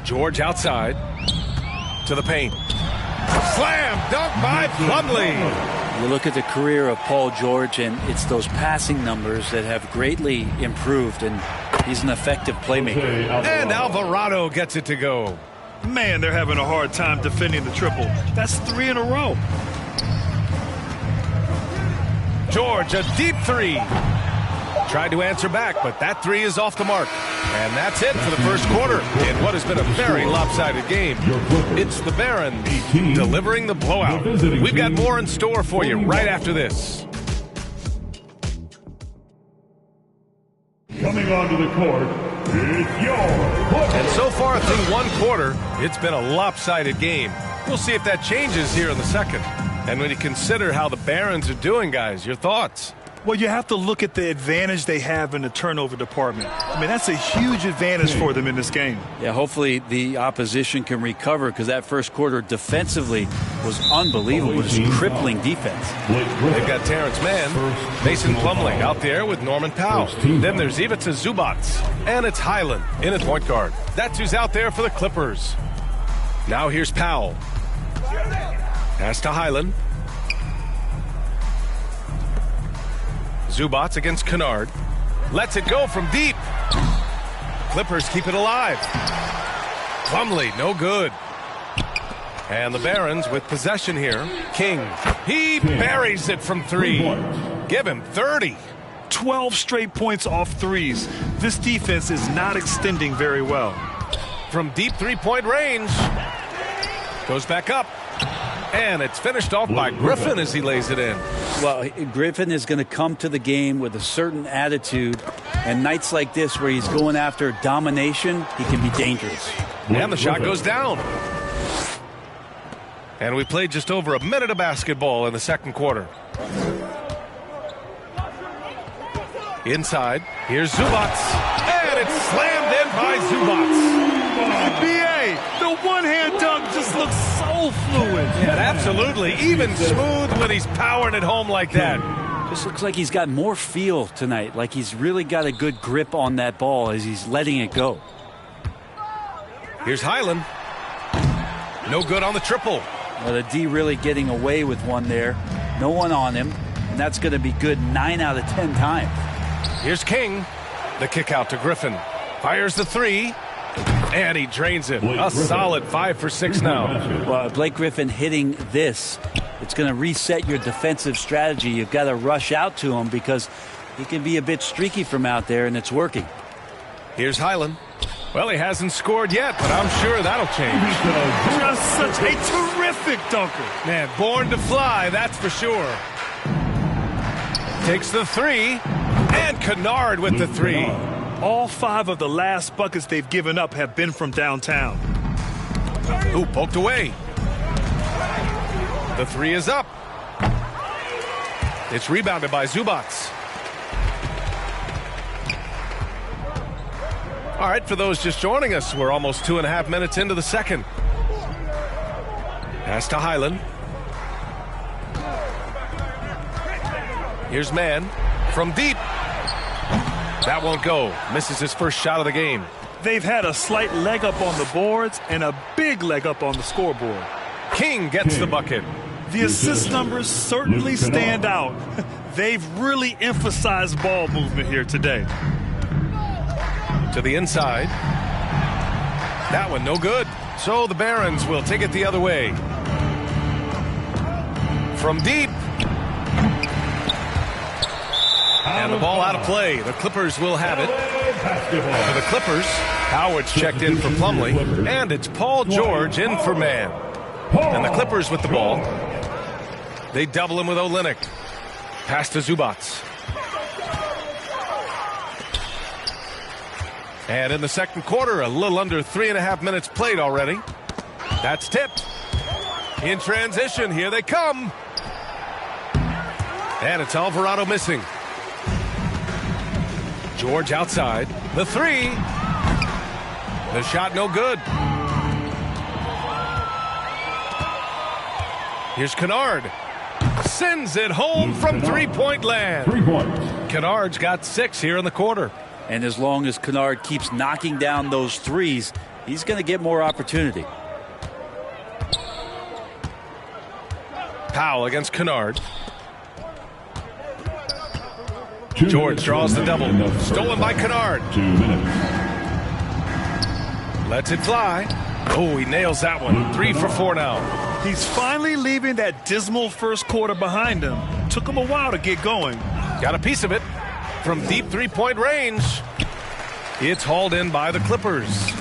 George outside to the paint. Slam dunk by Plumlee. You look at the career of Paul George, and it's those passing numbers that have greatly improved, and he's an effective playmaker. And Alvarado gets it to go. Man, they're having a hard time defending the triple. That's 3 in a row. George, a deep 3. Tried to answer back, but that 3 is off the mark. And that's it for the first quarter in what has been a very lopsided game. It's the Barons delivering the blowout. We've got more in store for you right after this. Coming onto the court, it's your quarter. And so far through one quarter, it's been a lopsided game. We'll see if that changes here in the second. And when you consider how the Barons are doing, guys, your thoughts? Well, you have to look at the advantage they have in the turnover department. I mean, that's a huge advantage for them in this game. Yeah, hopefully the opposition can recover, because that first quarter defensively was unbelievable. It was crippling defense. They've got Terrence Mann, Mason Plumlee out there with Norman Powell. Then there's Ivica Zubac, and it's Highland in at point guard. That's who's out there for the Clippers. Now here's Powell. Pass to Highland. Zubac against Kennard. Lets it go from deep. Clippers keep it alive. Plumlee, no good. And the Barons with possession here. King. He buries it from 3. Give him 30. 12 straight points off threes. This defense is not extending very well. From deep 3-point range. Goes back up. And it's finished off by Griffin as he lays it in. Well, Griffin is going to come to the game with a certain attitude. And nights like this where he's going after domination, he can be dangerous. And the shot goes down. And we played just over a minute of basketball in the second quarter. Inside, here's Zubac. And it's slammed in by Zubac. BA, the one-hand dunk just looks so fluid. Yeah, absolutely. Even smooth when he's powering it home like that. Just looks like he's got more feel tonight, like he's really got a good grip on that ball as he's letting it go. Here's Highland. No good on the triple. Well, the D really getting away with one there. No one on him, and that's going to be good 9 out of 10 times. Here's King. The kick out to Griffin. Fires the 3. And he drains it. A solid 5 for 6 now. Well, Blake Griffin hitting this, it's going to reset your defensive strategy. You've got to rush out to him because he can be a bit streaky from out there, and it's working. Here's Highland. Well, he hasn't scored yet, but I'm sure that'll change. Just such a terrific dunker. Man, born to fly, that's for sure. Takes the 3, and Kennard with the 3. All 5 of the last buckets they've given up have been from downtown. Ooh, poked away. The 3 is up. It's rebounded by Zubac. All right, for those just joining us, we're almost 2.5 minutes into the second. Pass to Highland. Here's Mann from deep. That won't go. Misses his first shot of the game. They've had a slight leg up on the boards and a big leg up on the scoreboard. King gets the bucket. The assist numbers certainly stand out. They've really emphasized ball movement here today. To the inside. That one no good. So the Barons will take it the other way. From deep. And the ball out of play. The Clippers will have it. For the Clippers, Howard's checked in for Plumlee. And it's Paul George in for Mann. And the Clippers with the ball. They double him with Olynyk. Pass to Zubats. And in the second quarter, a little under 3.5 minutes played already. That's tipped. In transition, here they come. And it's Alvarado missing. George outside. The three. The shot no good. Here's Kennard. Sends it home from three-point land. 3 points. Kennard's got 6 here in the quarter. And as long as Kennard keeps knocking down those threes, he's going to get more opportunity. Powell against Kennard. George draws the double. Stolen by Kennard. 2 minutes. Lets it fly. Oh, he nails that one. 3 for 4 now. He's finally leaving that dismal first quarter behind him. Took him a while to get going. Got a piece of it from deep three-point range. It's hauled in by the Clippers.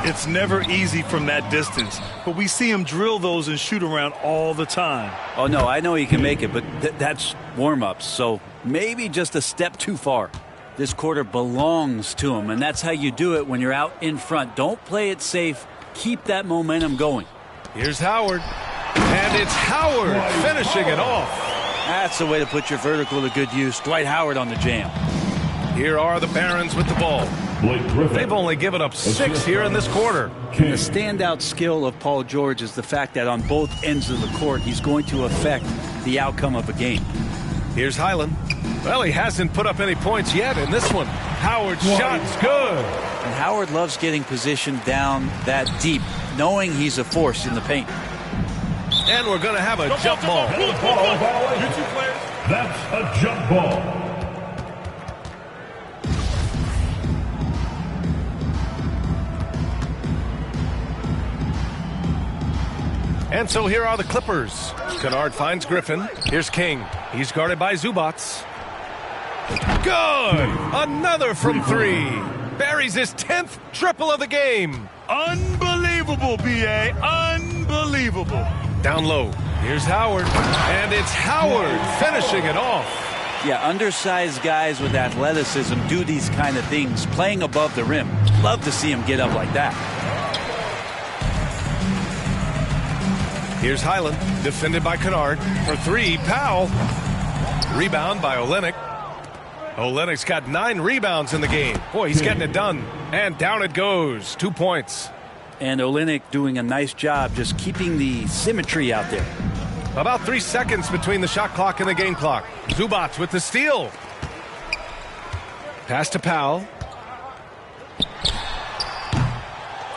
It's never easy from that distance, but we see him drill those and shoot around all the time. Oh, no, I know he can make it, but that's warm-ups, so maybe just a step too far. This quarter belongs to him, and that's how you do it when you're out in front. Don't play it safe. Keep that momentum going. Here's Howard. And it's Howard finishing it off. That's the way to put your vertical to good use. Dwight Howard on the jam. Here are the Barons with the ball. They've only given up 6 here in this quarter. The standout skill of Paul George is the fact that on both ends of the court, he's going to affect the outcome of a game. Here's Highland. Well, he hasn't put up any points yet in this one. Howard's shot's good. And Howard loves getting positioned down that deep, knowing he's a force in the paint. And we're going to have a jump ball. That's a jump ball. And so here are the Clippers. Kennard finds Griffin. Here's King. He's guarded by Zubats. Good! Another from 3. Buries his 10th triple of the game. Unbelievable, B.A. Unbelievable. Down low. Here's Howard. And it's Howard finishing it off. Yeah, undersized guys with athleticism do these kind of things, playing above the rim. Love to see him get up like that. Here's Highland, defended by Kennard. For 3, Powell. Rebound by Olynyk. Olynyk's got 9 rebounds in the game. Boy, he's getting it done. And down it goes. 2 points. And Olynyk doing a nice job just keeping the symmetry out there. About 3 seconds between the shot clock and the game clock. Zubats with the steal. Pass to Powell.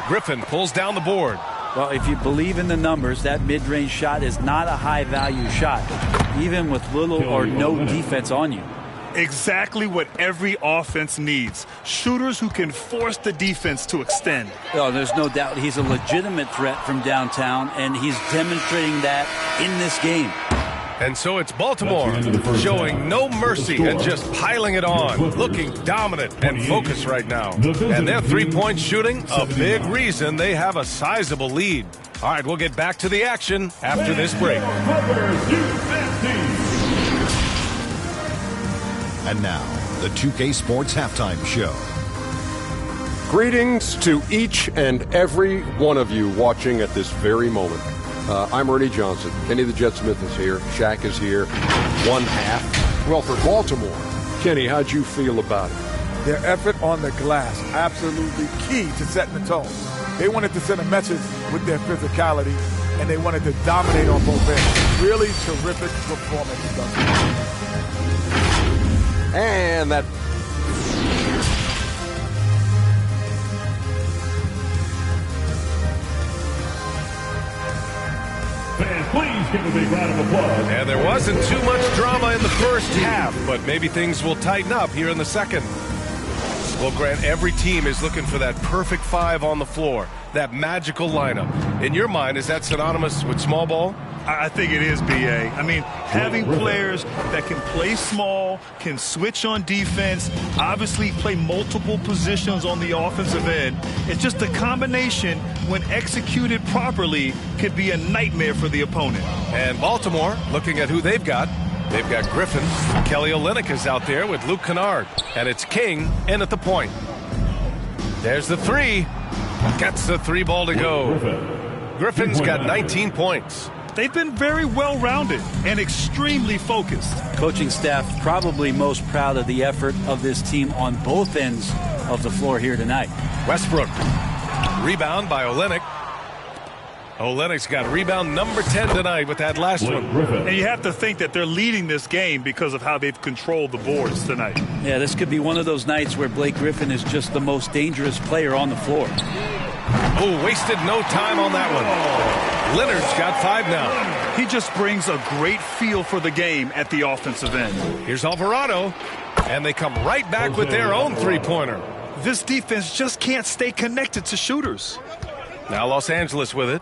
Griffin pulls down the board. Well, if you believe in the numbers, that mid-range shot is not a high-value shot, even with little or no defense on you. Exactly what every offense needs. Shooters who can force the defense to extend. Oh, there's no doubt he's a legitimate threat from downtown, and he's demonstrating that in this game. And so it's Baltimore showing no mercy and just piling it on, looking dominant and focused right now. And their three-point shooting, a big reason they have a sizable lead. All right, we'll get back to the action after this break. And now, the 2K Sports Halftime Show. Greetings to each and every one of you watching at this very moment. I'm Ernie Johnson. Kenny the Jet Smith is here. Shaq is here. 1/2. Well, for Baltimore, Kenny, how'd you feel about it? Their effort on the glass, absolutely key to setting the tone. They wanted to send a message with their physicality, and they wanted to dominate on both ends. Really terrific performance. And that... Fans, please give a big round of applause. And there wasn't too much drama in the first half, but maybe things will tighten up here in the second. Well, Grant, every team is looking for that perfect 5 on the floor, that magical lineup. In your mind, is that synonymous with small ball? I think it is, B.A. I mean, having players that can play small, can switch on defense, obviously play multiple positions on the offensive end. It's just a combination, when executed properly, could be a nightmare for the opponent. And Baltimore, looking at who they've got Griffin. Kelly Olynyk is out there with Luke Kennard. And it's King in at the point. There's the three. Gets the three ball to go. Griffin's got 19 points. They've been very well-rounded and extremely focused. Coaching staff probably most proud of the effort of this team on both ends of the floor here tonight. Westbrook. Rebound by Olynyk. Olynyk's got rebound number 10 tonight with that last one. And you have to think that they're leading this game because of how they've controlled the boards tonight. Yeah, this could be one of those nights where Blake Griffin is just the most dangerous player on the floor. Oh, wasted no time on that one. Leonard's got 5 now. He just brings a great feel for the game at the offensive end. Here's Alvarado, and they come right back with their own three-pointer. This defense just can't stay connected to shooters. Now Los Angeles with it.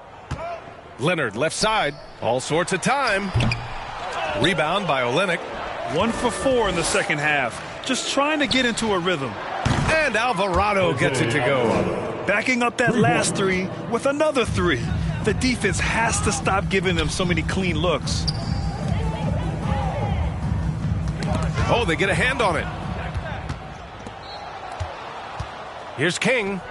Leonard left side, all sorts of time. Rebound by Olynyk. 1 for 4 in the second half. Just trying to get into a rhythm. And Alvarado gets it to go. Backing up that last three with another three. The defense has to stop giving them so many clean looks. Oh, they get a hand on it. Here's King.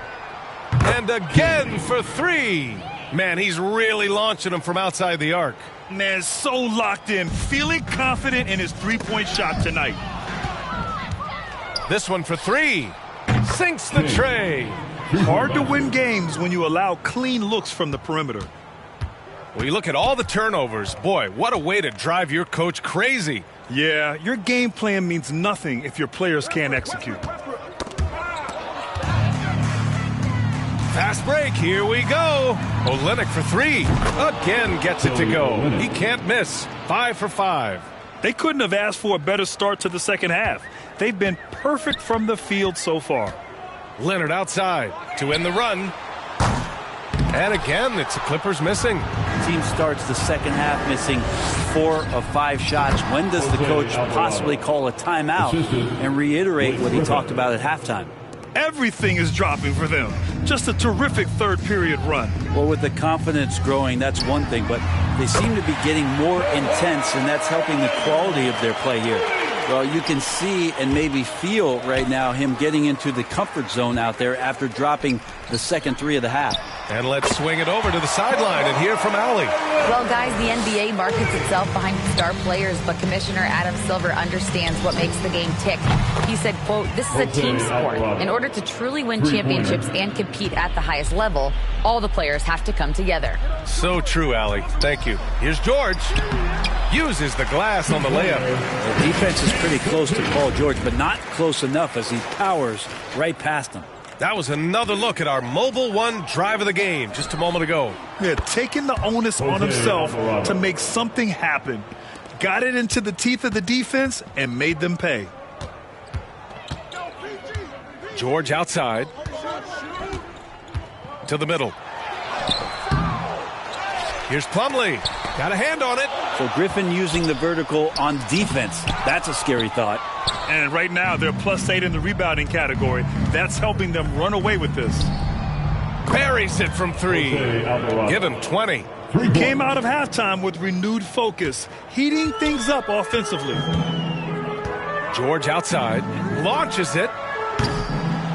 And again for 3. Man, he's really launching them from outside the arc. Man, so locked in, feeling confident in his three-point shot tonight. This one for 3. Sinks the tray. Hard to win games when you allow clean looks from the perimeter. Well, you look at all the turnovers. Boy, what a way to drive your coach crazy. Yeah, your game plan means nothing if your players can't execute. Fast break, here we go. Olynyk for 3. Again gets it to go. He can't miss. 5 for 5. They couldn't have asked for a better start to the second half. They've been perfect from the field so far. Leonard outside to end the run. And again, it's the Clippers missing. The team starts the second half missing 4 of 5 shots. When does the coach possibly call a timeout and reiterate what he talked about at halftime? Everything is dropping for them. Just a terrific third-period run. Well, with the confidence growing, that's one thing, but they seem to be getting more intense, and that's helping the quality of their play here. Well, you can see and maybe feel right now him getting into the comfort zone out there after dropping the second 3 of the half. And let's swing it over to the sideline and hear from Allie. Well, guys, the NBA markets itself behind star players, but Commissioner Adam Silver understands what makes the game tick. He said, quote, "This is a team sport. In order to truly win championships and compete at the highest level, all the players have to come together." So true, Allie. Thank you. Here's George. Uses the glass on the layup. The defense is pretty close to Paul George, but not close enough as he powers right past him. That was another look at our Mobile One drive of the game just a moment ago. Yeah, taking the onus on himself to make something happen. Got it into the teeth of the defense and made them pay. George outside. To the middle. Here's Plumlee. Got a hand on it. So Griffin using the vertical on defense. That's a scary thought. And right now they're +8 in the rebounding category. That's helping them run away with this. Buries it from 3. Give him 20. He came out of halftime with renewed focus, heating things up offensively. George outside. Launches it.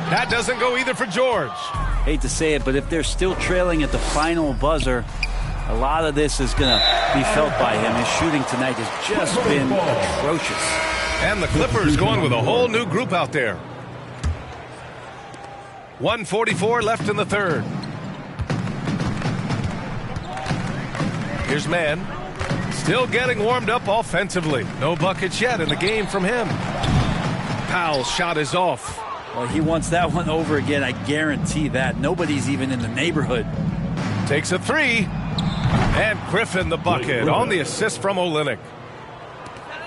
That doesn't go either for George. Hate to say it, but if they're still trailing at the final buzzer, a lot of this is going to be felt by him. His shooting tonight has just been atrocious. And the Clippers going with a whole new group out there. 1:44 left in the third. Here's Mann. Still getting warmed up offensively. No buckets yet in the game from him. Powell's shot is off. Well, he wants that one over again. I guarantee that. Nobody's even in the neighborhood. Takes a 3. And Griffin the bucket on the assist from Olynyk.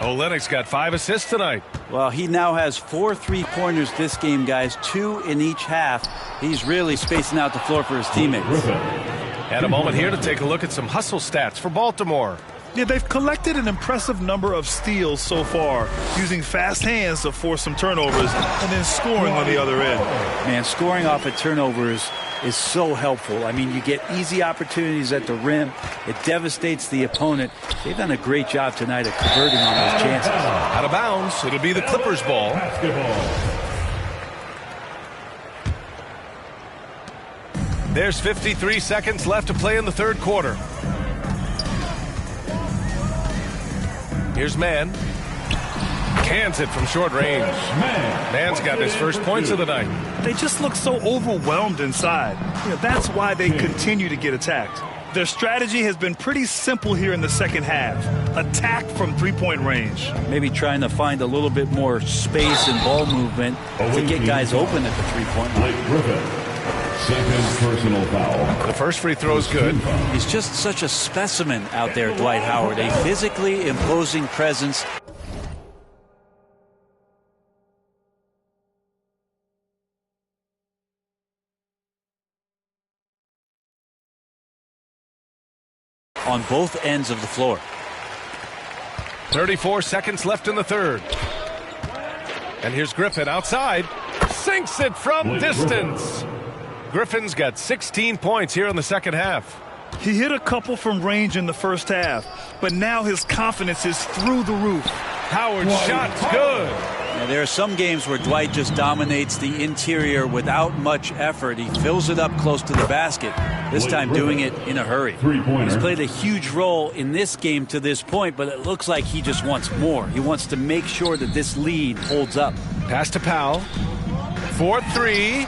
Olynyk's got 5 assists tonight. Well, he now has 4 3-pointers this game, guys. 2 in each half. He's really spacing out the floor for his teammates. And a moment here to take a look at some hustle stats for Baltimore. Yeah, they've collected an impressive number of steals so far, using fast hands to force some turnovers and then scoring on the other end. Man, scoring off of turnovers is so helpful. I mean, you get easy opportunities at the rim. It devastates the opponent. They've done a great job tonight of converting on those chances. Out of bounds. It'll be the Clippers' ball. There's 53 seconds left to play in the third quarter. Here's Mann. Cans it from short range. Mann's got his first points of the night. They just look so overwhelmed inside. That's why they continue to get attacked. Their strategy has been pretty simple here in the second half. Attack from three-point range. Maybe trying to find a little bit more space and ball movement to get guys open at the three-point line. Second personal foul. The first free throw is good. He's just such a specimen out there, Dwight Howard. A physically imposing presence. On both ends of the floor. 34 seconds left in the third. And here's Griffin outside. Sinks it from distance. Griffin's got 16 points here in the second half. He hit a couple from range in the first half, but now his confidence is through the roof. Howard's shot's good. Now, there are some games where Dwight just dominates the interior without much effort. He fills it up close to the basket, this time doing it in a hurry. He's played a huge role in this game to this point, but it looks like he just wants more. He wants to make sure that this lead holds up. Pass to Powell. 4-3.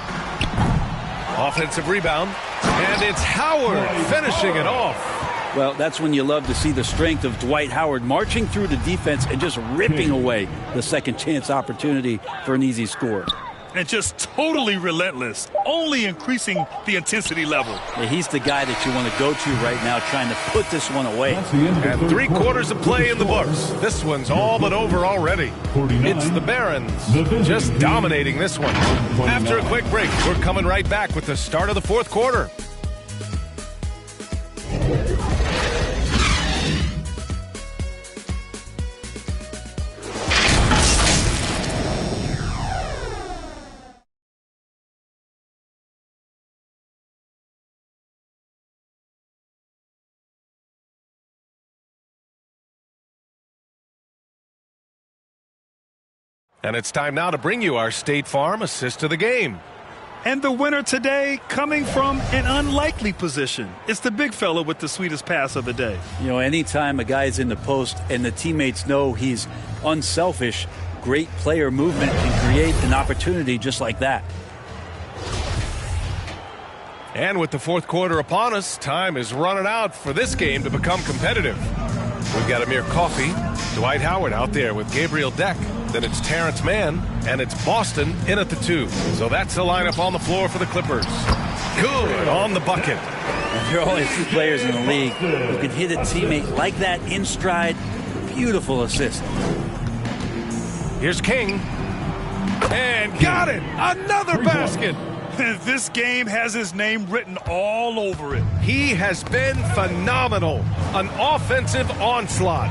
Offensive rebound. And it's Howard finishing it off. Well, that's when you love to see the strength of Dwight Howard marching through the defense and just ripping away the second chance opportunity for an easy score. And just totally relentless, only increasing the intensity level. Yeah, he's the guy that you want to go to right now, trying to put this one away. And 3 quarters of play in the books. This one's all but over already. It's the Barons just dominating this one. After a quick break, we're coming right back with the start of the fourth quarter. And it's time now to bring you our State Farm assist of the game. And the winner today coming from an unlikely position. It's the big fella with the sweetest pass of the day. You know, anytime a guy's in the post and the teammates know he's unselfish, great player movement can create an opportunity just like that. And with the fourth quarter upon us, time is running out for this game to become competitive. We've got Amir Coffey, Dwight Howard out there with Gabriel Deck. Then it's Terrence Mann, and it's Boston in at the 2. So that's the lineup on the floor for the Clippers. Good on the bucket. And there are only 2 players in the league who can hit a teammate like that in stride. Beautiful assist. Here's King. And got it! Another basket! This game has his name written all over it. He has been phenomenal. An offensive onslaught.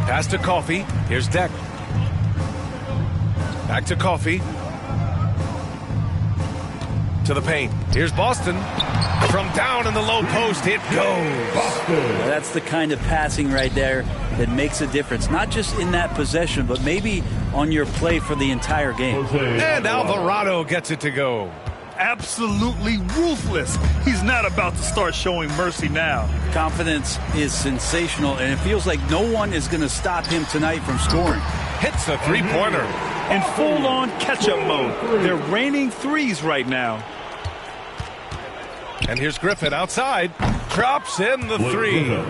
Pass to Coffey. Here's Deck. Back to Coffey. To the paint. Here's Boston. From down in the low post, it goes. That's the kind of passing right there that makes a difference. Not just in that possession, but maybe on your play for the entire game. And Alvarado gets it to go. Absolutely ruthless. He's not about to start showing mercy now. Confidence is sensational, and it feels like no one is going to stop him tonight from scoring. Hits a three-pointer. In full-on catch-up mode. They're raining threes right now. And here's Griffin outside. Drops in the 3.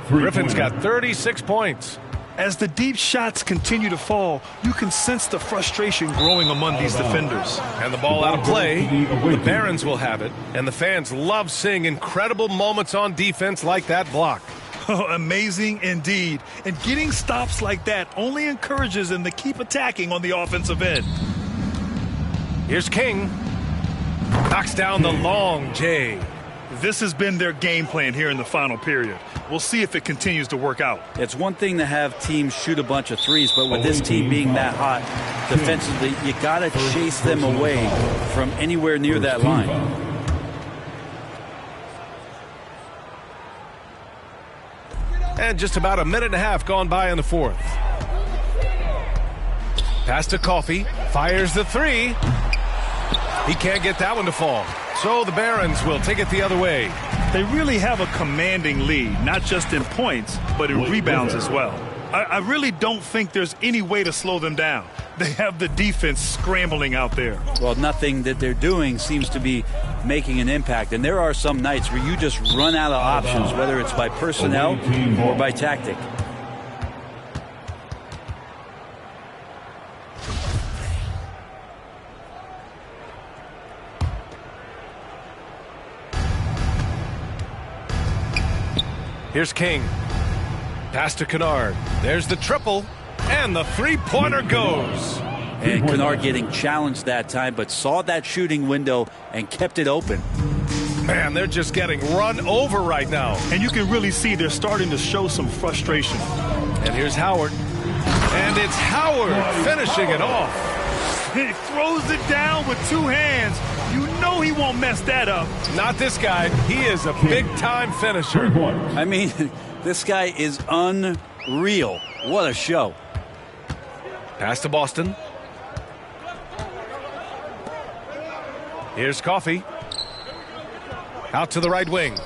Griffin's got 36 points. As the deep shots continue to fall, you can sense the frustration growing among these defenders. And the ball out of play. The Barons will have it. And the fans love seeing incredible moments on defense like that block. Oh, amazing indeed. And getting stops like that only encourages them to keep attacking on the offensive end. Here's King. Knocks down the long J. This has been their game plan here in the final period. We'll see if it continues to work out. It's one thing to have teams shoot a bunch of threes, but with this team being that hot defensively, you got to chase them away from anywhere near that line. And just about a minute and a half gone by in the fourth. Pass to Coffey, fires the three. He can't get that one to fall. So the Barons will take it the other way. They really have a commanding lead, not just in points, but in rebounds as well. I really don't think there's any way to slow them down. They have the defense scrambling out there. Well, nothing that they're doing seems to be making an impact. And there are some nights where you just run out of options, whether it's by personnel or by tactic. Here's King. Pass to Kennard. There's the triple. And the three-pointer goes. And Kennard getting challenged that time, but saw that shooting window and kept it open. Man, they're just getting run over right now. And you can really see they're starting to show some frustration. And here's Howard. And it's Howard finishing it off. He throws it down with two hands. You know he won't mess that up. Not this guy. He is a big-time finisher. I mean, this guy is unreal. What a show. Pass to Boston. Here's Coffey. Out to the right wing.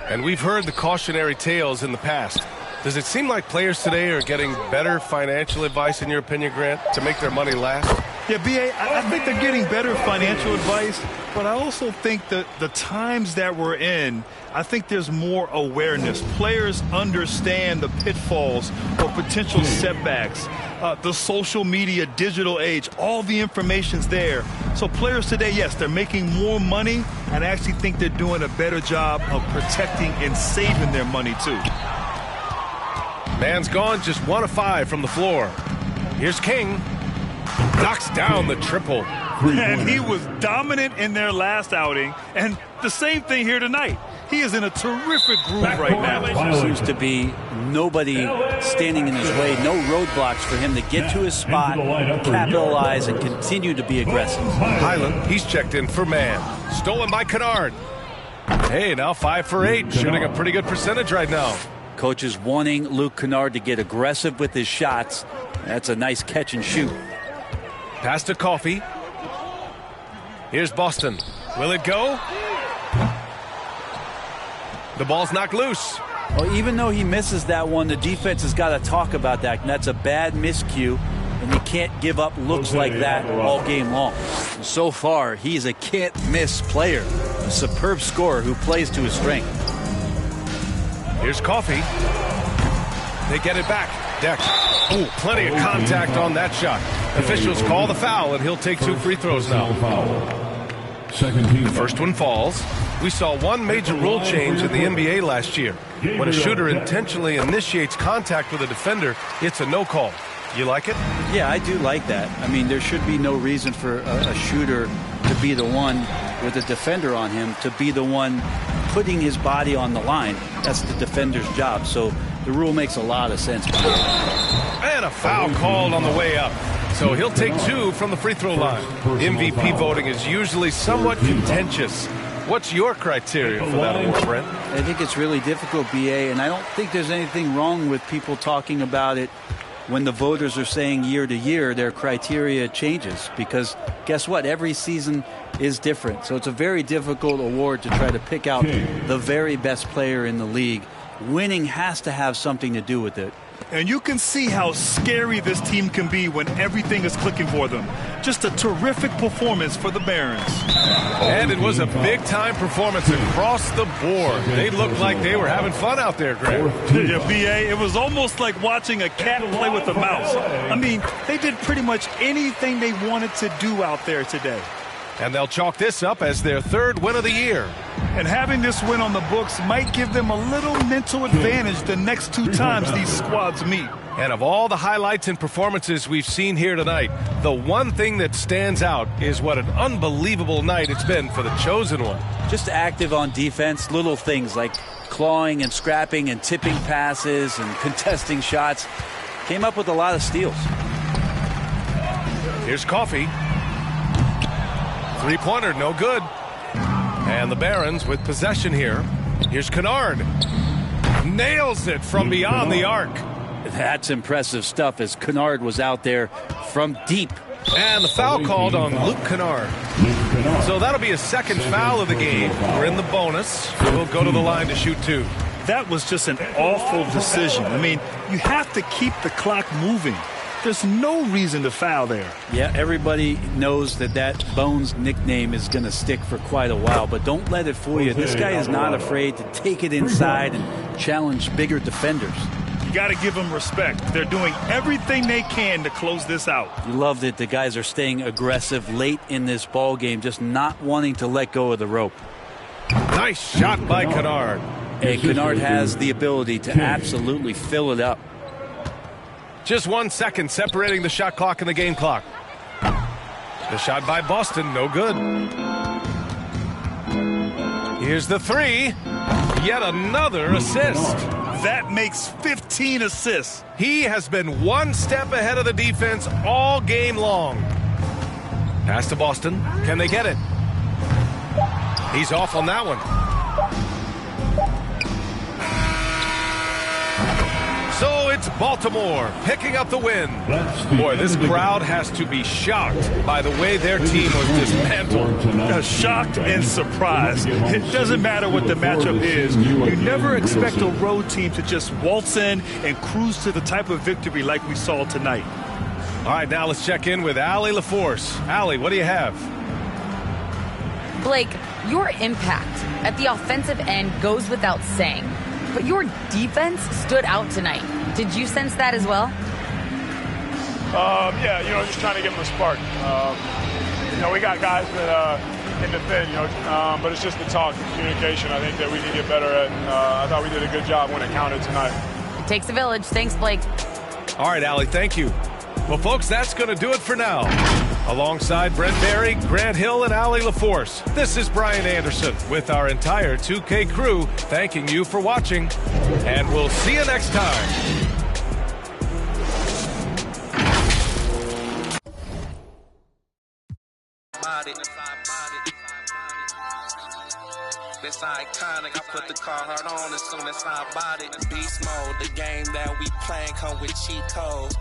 And we've heard the cautionary tales in the past. Does it seem like players today are getting better financial advice, in your opinion, Grant, to make their money last? Yeah, B.A., I think they're getting better financial advice, but I also think that the times that we're in, I think there's more awareness. Players understand the pitfalls or potential setbacks. The social media, digital age, all the information's there. So players today, yes, they're making more money, and I actually think they're doing a better job of protecting and saving their money, too. Man's gone, just 1 of 5 from the floor. Here's King. Knocks down the triple. And he was dominant in their last outing, and the same thing here tonight. He is in a terrific groove right now. There seems to be nobody standing in his way, no roadblocks for him to get to his spot, capitalize, and continue to be aggressive. Highland, he's checked in for man. Stolen by Kennard. Hey, now 5 for 8, shooting a pretty good percentage right now. Coach is wanting Luke Kennard to get aggressive with his shots. That's a nice catch and shoot. Pass to Coffey. Here's Boston. Will it go? The ball's knocked loose. Well, even though he misses that one, the defense has got to talk about that. And that's a bad miscue, and you can't give up looks like that all game long. So far, he's a can't-miss player, a superb scorer who plays to his strength. Here's Coffey. They get it back. Deck. Oh, plenty of contact on that shot. Officials call the foul, and he'll take 2 free throws now. The first one falls. We saw one major rule change in the NBA last year. When a shooter intentionally initiates contact with a defender, it's a no call. You like it? Yeah, I do like that. I mean, there should be no reason for a shooter to be the one with a defender on him, to be the one putting his body on the line. That's the defender's job. So the rule makes a lot of sense. And a foul called on the way up. So he'll take 2 from the free throw line. MVP voting is usually somewhat contentious. What's your criteria for that award, Brent? I think it's really difficult, B.A., and I don't think there's anything wrong with people talking about it when the voters are saying year to year their criteria changes, because guess what? Every season is different. So it's a very difficult award to try to pick out the very best player in the league. Winning has to have something to do with it. And you can see how scary this team can be when everything is clicking for them. Just a terrific performance for the Barons. And it was a big-time performance across the board. They looked like they were having fun out there, Grant. Yeah, B.A., it was almost like watching a cat play with a mouse. I mean, they did pretty much anything they wanted to do out there today. And they'll chalk this up as their 3rd win of the year. And having this win on the books might give them a little mental advantage the next 2 times these squads meet. And of all the highlights and performances we've seen here tonight, the one thing that stands out is what an unbelievable night it's been for the chosen one. Just active on defense, little things like clawing and scrapping and tipping passes and contesting shots. Came up with a lot of steals. Here's Coffey. Three-pointer, no good. And the Barons with possession here. Here's Kennard. Nails it from beyond the arc. That's impressive stuff as Kennard was out there from deep. And the foul called on Luke Kennard. So that'll be his second foul of the game. We're in the bonus. We'll go to the line to shoot 2. That was just an awful decision. I mean, you have to keep the clock moving. There's no reason to foul there. Yeah, everybody knows that Bones nickname is going to stick for quite a while, but don't let it fool you. This guy is not afraid to take it inside and challenge bigger defenders. You got to give them respect. They're doing everything they can to close this out. You love that the guys are staying aggressive late in this ball game, just not wanting to let go of the rope. Nice shot by Kennard. And Kennard has the ability to absolutely fill it up. Just 1 second separating the shot clock and the game clock. The shot by Boston, no good. Here's the 3. Yet another assist. That makes 15 assists. He has been one step ahead of the defense all game long. Pass to Boston. Can they get it? He's off on that one. So it's Baltimore picking up the win. Boy, this crowd has to be shocked by the way their team was dismantled. Shocked and surprised. It doesn't matter what the matchup is. You never expect a road team to just waltz in and cruise to the type of victory like we saw tonight. All right, now let's check in with Allie LaForce. Allie, what do you have? Blake, your impact at the offensive end goes without saying. But your defense stood out tonight. Did you sense that as well? Yeah, just trying to give them a spark. We got guys that can defend, but it's just the talk, communication. I think that we need to get better at. I thought we did a good job when it counted tonight. It takes a village. Thanks, Blake. All right, Allie, thank you. Well, folks, that's going to do it for now. Alongside Brent Barry, Grant Hill, and Allie LaForce, this is Brian Anderson with our entire 2K crew thanking you for watching, and we'll see you next time. This iconic, I put the card on as soon as I bought it. Beast mode, the game that we playing come with cheat codes.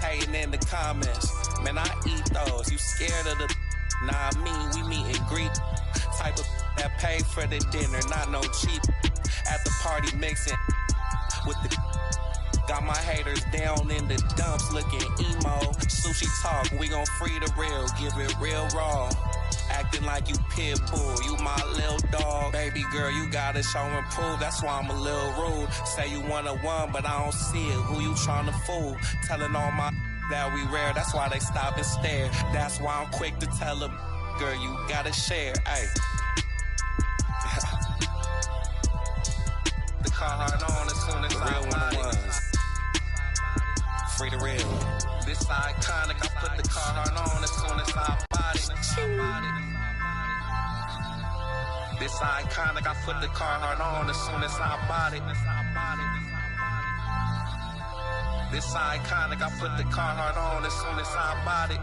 Hating in the comments, man, I eat those. You scared of the nah, we meet and greet. Type of that pay for the dinner, not no cheap. At the party mixing with the got my haters down in the dumps looking emo. Sushi talk, we gon' free the real, give it real raw. Acting like you pit bull, you my little dog. Baby girl, you gotta show and prove, that's why I'm a little rude. Say you wanna one, but I don't see it, who you tryna fool? Telling all my that we rare, that's why they stop and stare. That's why I'm quick to tell them, girl, you gotta share, ayy. The car hard on as soon as I want ones. Free the real. This iconic, I put the car hard on as soon as I bought it. This iconic, I put the car hard on as soon as I bought it. This iconic, I put the car hard on as soon as I bought it.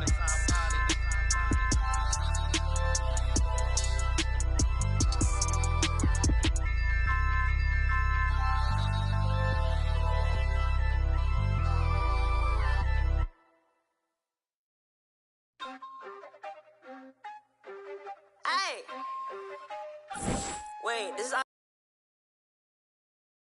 Wait, this is